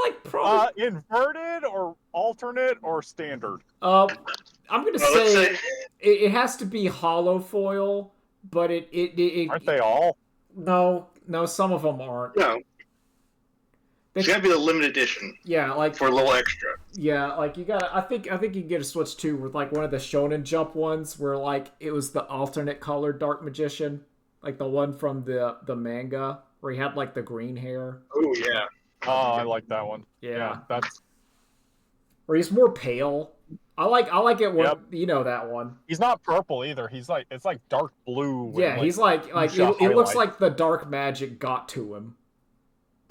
Like probably inverted or alternate or standard. I'm gonna say it has to be hollow foil, but it aren't they all? No, some of them aren't. No. It's gotta be the limited edition. Yeah, like for a little extra. Yeah, like you gotta. I think you can get a Switch 2 with like one of the Shonen Jump ones, where like it was the alternate colored Dark Magician, like the one from the manga where he had like the green hair. Oh yeah. Oh, I like that one. Yeah, that's where he's more pale. I like it when you know that one. He's not purple either. It's like dark blue. Yeah, he's like it looks like the dark magic got to him.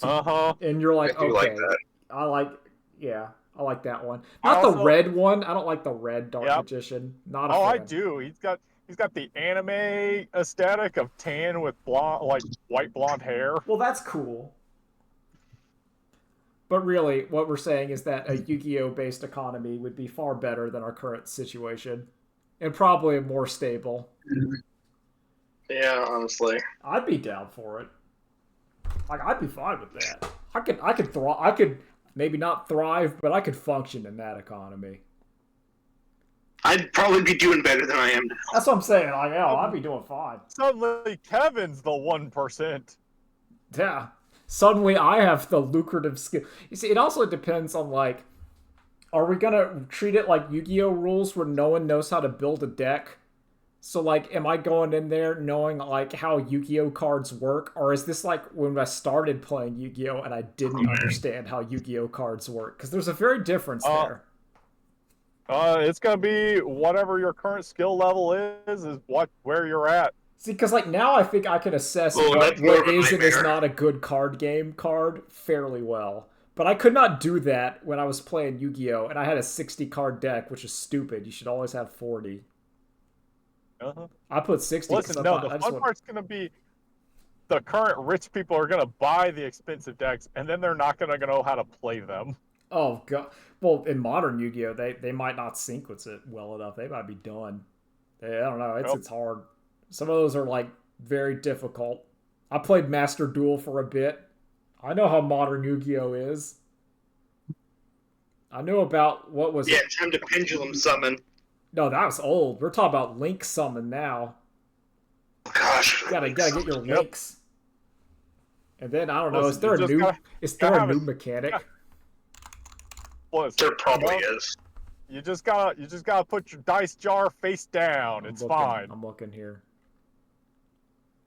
And you're like, okay, like that. I like that one. Not the red one. I don't like the red Dark Magician. Not a fan. I do. He's got the anime aesthetic of tan with blonde, like white blonde hair. Well, that's cool. But really, what we're saying is that a Yu-Gi-Oh based economy would be far better than our current situation, and probably more stable. Yeah, honestly, I'd be down for it. Like, I'd be fine with that. I could maybe not thrive, but I could function in that economy. I'd probably be doing better than I am now. That's what I'm saying. Like, I'd be doing fine. Suddenly, Kevin's the 1%. Yeah. Suddenly, I have the lucrative skill. You see, it also depends on, like, are we going to treat it like Yu-Gi-Oh rules where no one knows how to build a deck? So, like, am I going in there knowing, like, how Yu-Gi-Oh cards work? Or is this, like, when I started playing Yu-Gi-Oh and I didn't understand how Yu-Gi-Oh cards work? Because there's a very difference there. It's going to be whatever your current skill level is where you're at. See, because, like, now I think I can assess what is and is not a good card game fairly well. But I could not do that when I was playing Yu-Gi-Oh! And I had a 60-card deck, which is stupid. You should always have 40. I put 60. Listen, no, the fun part's going to be the current rich people are gonna buy the expensive decks, and then they're not gonna know how to play them. Oh god. Well, in modern Yu-Gi-Oh, they might not sequence it well enough. They might be done. I don't know. It's hard. Some of those are like very difficult. I played Master Duel for a bit. I know how modern Yu-Gi-Oh is. I know about what was it? time to pendulum summon. No, that was old. We're talking about Link Summon now. Gosh, Gotta get your links. And then I don't know. Listen, is there a new mechanic? Listen, there probably is. You just gotta put your dice jar face down. It's fine. I'm looking here.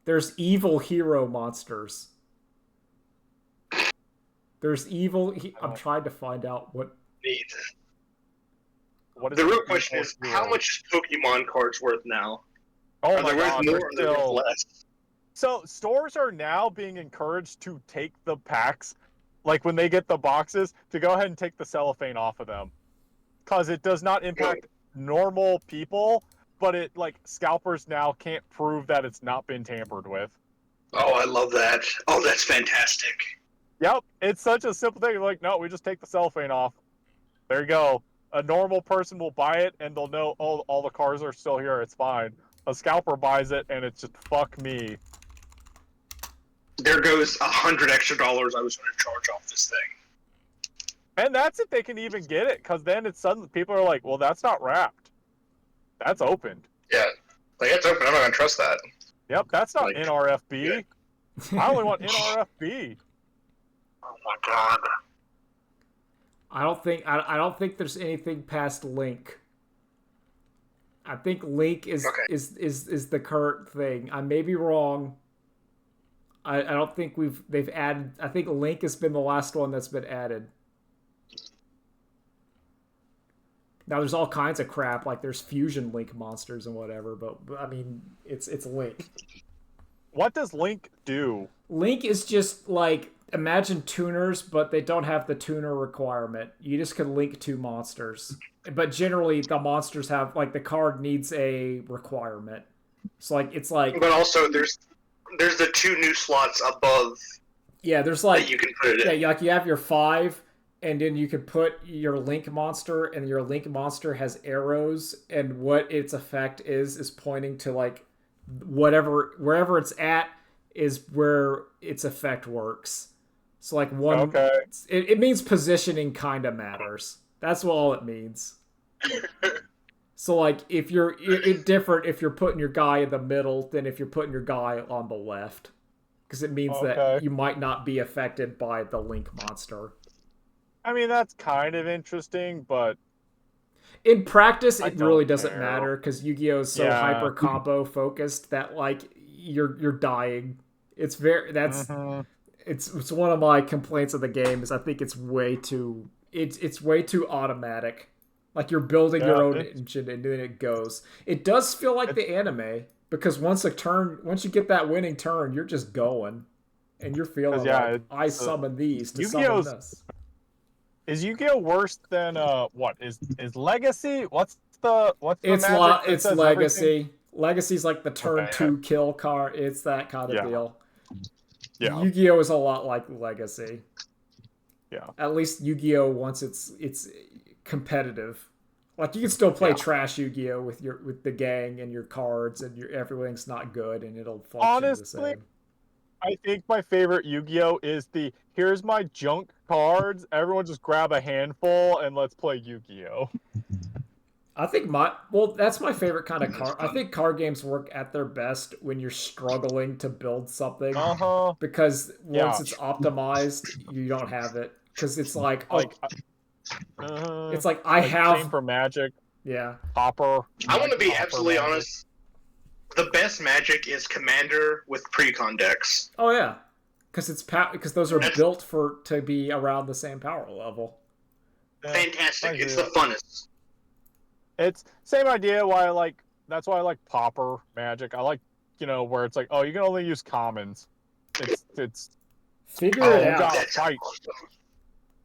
There's evil hero monsters. There's evil. I'm trying to find out what. What is The real question is, how much is Pokemon cards worth now? Oh Are my they worth god, more they're or they're worth still... less? So stores are now being encouraged to take the packs, like when they get the boxes, to go ahead and take the cellophane off of them, because it does not impact normal people, but it like scalpers now can't prove that it's not been tampered with. Oh, I love that. Oh, that's fantastic. Yep, it's such a simple thing. Like, no, we just take the cellophane off. There you go. A normal person will buy it and they'll know, oh, all the cards are still here. It's fine. A scalper buys it and it's just fuck me. There goes $100 extra I was going to charge off this thing. And that's if they can even get it, because then it's suddenly people are like, well, that's not wrapped. That's opened. Yeah, like it's open. I'm not going to trust that. Yep, that's not Like, NRFB. I only want NRFB. Oh my god. I don't think there's anything past Link. I think Link is the current thing. I may be wrong. I don't think they've added. I think Link has been the last one that's been added. Now there's all kinds of crap, like there's fusion Link monsters and whatever, but I mean it's Link. What does Link do? Link is just like, imagine tuners, but they don't have the tuner requirement. You just can link two monsters. But generally the monsters have, like, the card needs a requirement. So like it's like, but also there's the 2 new slots above. Yeah, there's like, that you can put it in. Yeah, like you have your 5, and then you can put your Link monster, and your Link monster has arrows, and what its effect is pointing to like wherever it's at is where its effect works. So like one, Okay. It means positioning kind of matters. That's all it means. So like if it's different if you're putting your guy in the middle than if you're putting your guy on the left, because it means that you might not be affected by the Link monster. I mean, that's kind of interesting, but in practice, it don't really doesn't care. matter, because Yu-Gi-Oh is so hyper combo focused that like you're dying. It's very it's one of my complaints of the game is I think it's way too automatic. Like you're building your own engine and then it goes. It does feel like the anime, because once you get that winning turn, you're just going, and you're feeling like I summon these to summon this. Is Yu-Gi-Oh worse than what is Legacy? What's the It's magic it's Legacy. Everything? Legacy's like the turn 2 kill card. It's that kind of deal. Yeah. Yu-Gi-Oh is a lot like Legacy. Yeah. At least Yu-Gi-Oh once it's competitive. Like you can still play trash Yu-Gi-Oh with the gang and your cards and everything's not good and it'll function the same. I think my favorite Yu-Gi-Oh is here's my junk cards. Everyone just grab a handful and let's play Yu-Gi-Oh. I think that's my favorite kind of card. I think card games work at their best when you're struggling to build something. Because once it's optimized, you don't have it. Because it's like it's like I have same for Magic. Yeah. Popper. I want to be absolutely honest. The best Magic is Commander with Precon decks. Oh yeah, because those are built to be around the same power level. Fantastic! It's the funnest. It's same idea. That's why I like Popper Magic. I like where it's like, oh, you can only use commons. It's figure it out. Gotta fight.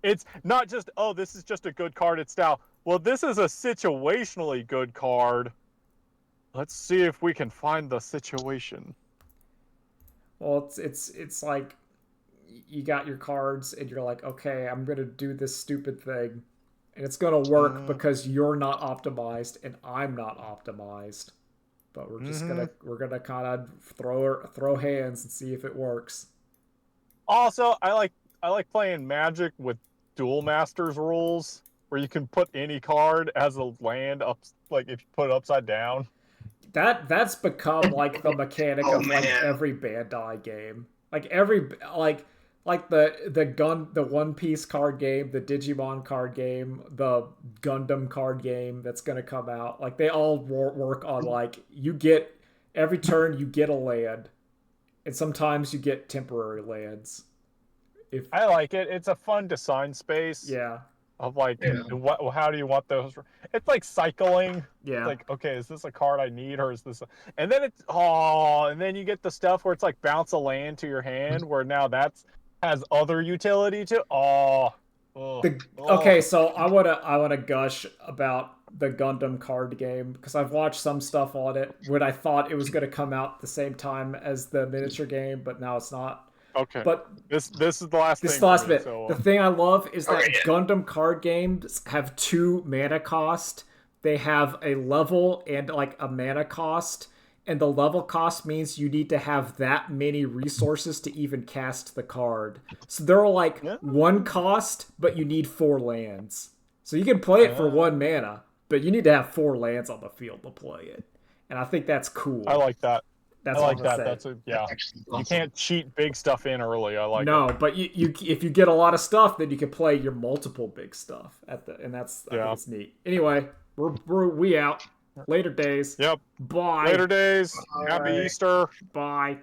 It's not just, oh, this is just a good card. It's now, well, this is a situationally good card. Let's see if we can find the situation. Well, it's like you got your cards and you're like, okay, I'm gonna do this stupid thing, and it's gonna work because you're not optimized and I'm not optimized. But we're gonna kind of throw hands and see if it works. Also, I like playing Magic with Duel Masters rules, where you can put any card as a land up, like if you put it upside down. That's become like the mechanic Oh, of like man. every Bandai game. Like every like the One Piece card game, the Digimon card game, the Gundam card game that's gonna come out. Like they all work on like you get every turn you get a land, and sometimes you get temporary lands. If I like it. It's a fun design space yeah of like, Yeah. how do you want those? It's like cycling. It's yeah like, okay, is this a card I need, or is this? And then and then you get the stuff where it's like bounce a land to your hand, where now that's has other utility to. the Oh. okay, so I wanna gush about the Gundam card game because I've watched some stuff on it when I thought it was gonna come out the same time as the miniature game, but now it's not. Okay. But This is the last this thing last for me, bit, so the thing I love is that Okay, yeah. Gundam card games have 2 mana cost. They have a level and like a mana cost, and the level cost means you need to have that many resources to even cast the card. So they're like yeah. 1 cost, but you need 4 lands. So you can play it for 1 mana, but you need to have 4 lands on the field to play it. And I think that's cool. I like that. That's I all like I'm gonna that. say. That's yeah. Actually, You can't cheat big stuff in early. I like No, it. but you if you get a lot of stuff, then you can play your multiple big stuff and that's I think it's neat. Anyway, we out. Later days. Yep. Bye. Later days. Happy Bye. Easter. Bye.